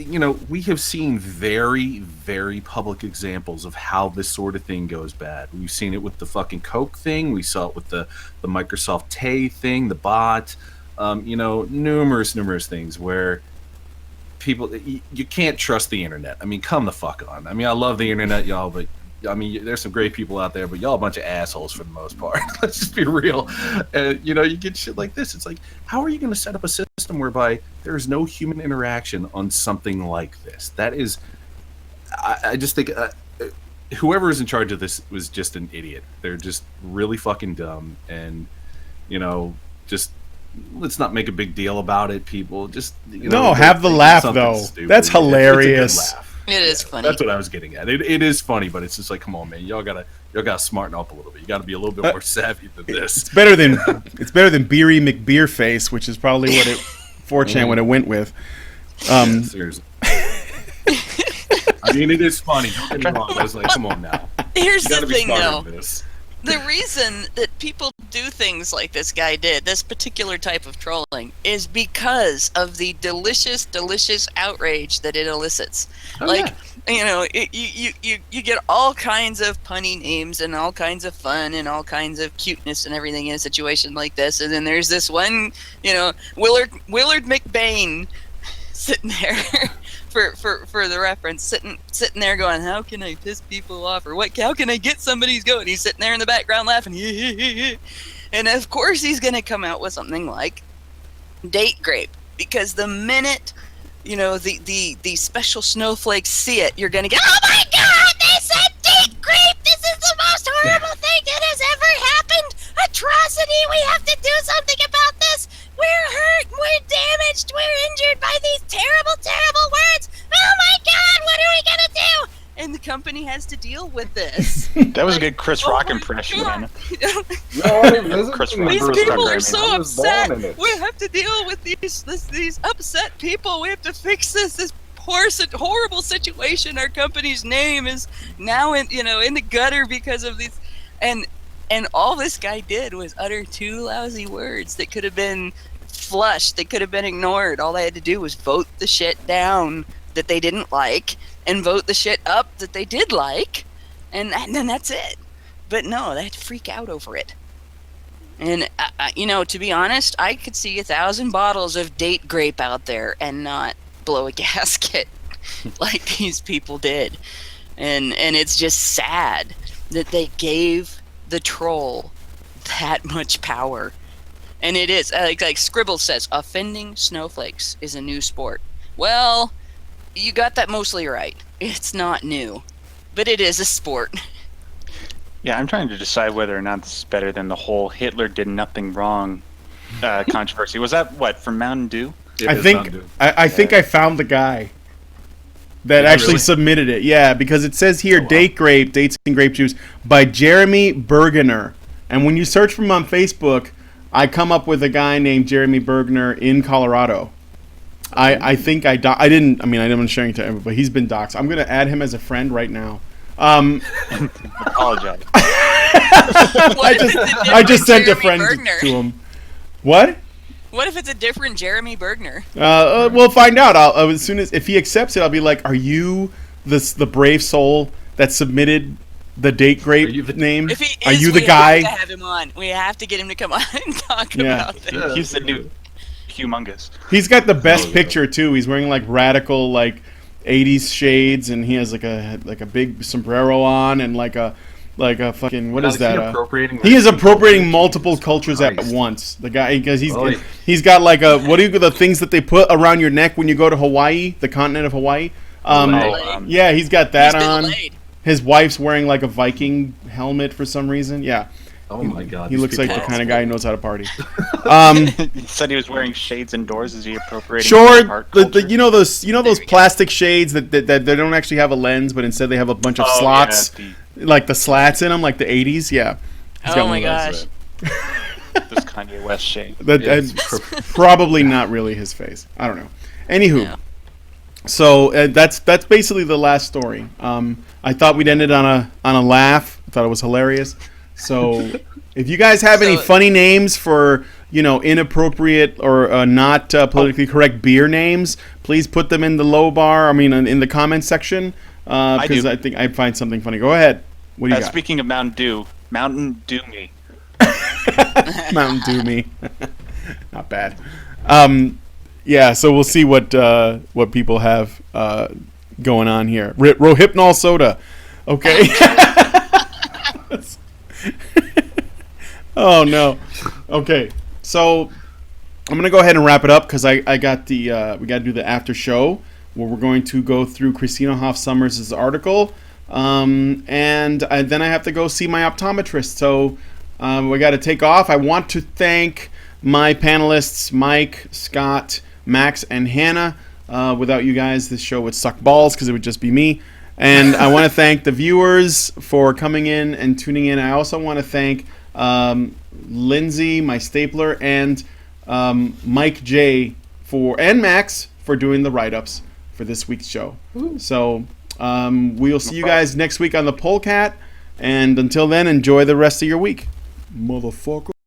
we have seen very, very public examples of how this sort of thing goes bad. We've seen it with the fucking Coke thing. We saw it with the Microsoft Tay thing, the bot. Numerous things where people, you can't trust the internet. I mean, come the fuck on. I mean, I love the internet, y'all, but I mean, there's some great people out there, but y'all a bunch of assholes for the most part. Let's just be real. You get shit like this. It's like, how are you going to set up a system whereby there is no human interaction on something like this? That is, I just think whoever is in charge of this was just an idiot. They're just really fucking dumb, and just. Let's not make a big deal about it, people. Just have the laugh though. Stupid. That's hilarious. It's a good laugh. It is funny. That's what I was getting at. It is funny, but it's just like, come on, man, y'all gotta smarten up a little bit. You gotta be a little bit more savvy than this. It's better than Beery McBeerface, which is probably what 4chan would have went with. Yeah, seriously. I mean, it is funny. Don't get me wrong. But it's like, come on now. Here's You gotta the be thing, smarter though. than this. The reason that people do things like this guy did, this particular type of trolling, is because of the delicious outrage that it elicits. You get all kinds of punny names and all kinds of fun and all kinds of cuteness and everything in a situation like this, and then there's this one, Willard McBain sitting there. For the reference, sitting there going, how can I piss people off, or how can I get somebody's goat? And he's sitting there in the background laughing, and of course he's going to come out with something like date grape, because the minute the special snowflakes see it, you're going to get, oh my god, they said date grape, this is the most horrible thing that has ever happened, atrocity, we have to do something about this. We're hurt, we're damaged, we're injured by these terrible words. Oh my god, what are we gonna do? And the company has to deal with this. That was a good Chris Rock impression, man. Chris Rock. These people are I so upset. We have to deal with these upset people. We have to fix this horrible situation. Our company's name is now in the gutter because of these, and all this guy did was utter two lousy words that could have been flushed. They could have been ignored. All they had to do was vote the shit down that they didn't like and vote the shit up that they did like, and then that's it. But no, they had to freak out over it. And to be honest, I could see 1,000 bottles of date grape out there and not blow a gasket like these people did. And it's just sad that they gave the troll that much power. And it is, like Scribble says, offending snowflakes is a new sport. Well, you got that mostly right. It's not new, but it is a sport. Yeah, I'm trying to decide whether or not this is better than the whole Hitler did nothing wrong controversy. Was that, from Mountain Dew? It I is think Mountain Dew. I think I found the guy that Did you actually really? submitted it. Yeah, because it says here Oh, wow. Dates and Grape Juice by Jeremy Bergener. And when you search for him on Facebook, I come up with a guy named Jeremy Bergener in Colorado. I think I didn't sharing it to everybody, but he's been doxxed. I'm going to add him as a friend right now. Apologize. I just sent a friend to him. What? What if it's a different Jeremy Bergner? We'll find out. As soon as if he accepts it, I'll be like, "Are you the brave soul that submitted the date grape name? If he is, Are you the we guy?" have to have him on. We have to get him to come on and talk Yeah. about this. He's the new humongous. He's got the best yeah. picture too. He's wearing like radical 80s shades, and he has like a big sombrero on, and like a fucking what Now, is he that? appropriating He is like, appropriating multiple cultures at Christ. once. The guy, because Oh, yeah. he's got like the things that they put around your neck when you go to Hawaii, the continent of Hawaii. Yeah, he's got that He's been on. delayed. His wife's wearing like a Viking helmet for some reason. Yeah, Oh my god. he these looks like people the are kind of awful. guy who knows how to party. He said he was wearing shades indoors. Is he appropriating Sure, art the, culture? you know those There we go. plastic shades that they don't actually have a lens, but instead they have a bunch of Oh, slots, yeah, like the slats in them, like the 80s. Yeah. He's got Oh one my of those. gosh. this Kanye West shade. That Yes. probably not really his face. I don't know. Anywho, Yeah. so that's basically the last story. I thought we'd end it on a laugh. I thought it was hilarious. So if you guys have any So- funny names for inappropriate or not politically correct beer names, please put them in the low bar. I mean, in the comments section, because do. I think I'd find something funny. Go ahead. What do you got? Speaking of Mountain Dew me. Mountain Dew me. Not bad. Yeah, so we'll see what people have going on here. Rohypnol soda. Okay. Oh no. Okay. So I'm gonna go ahead and wrap it up because I got we got to do the after show where we're going to go through Christina Hoff Sommers' article, and then I have to go see my optometrist. So we got to take off. I want to thank my panelists, Mike, Scott, Max, and Hannah. Without you guys, this show would suck balls because it would just be me. And I want to thank the viewers for coming in and tuning in. I also want to thank Lindsay, my stapler, and Mike J and Max for doing the write-ups for this week's show. So we'll see you guys next week on the Polecat. And until then, enjoy the rest of your week. Motherfucker.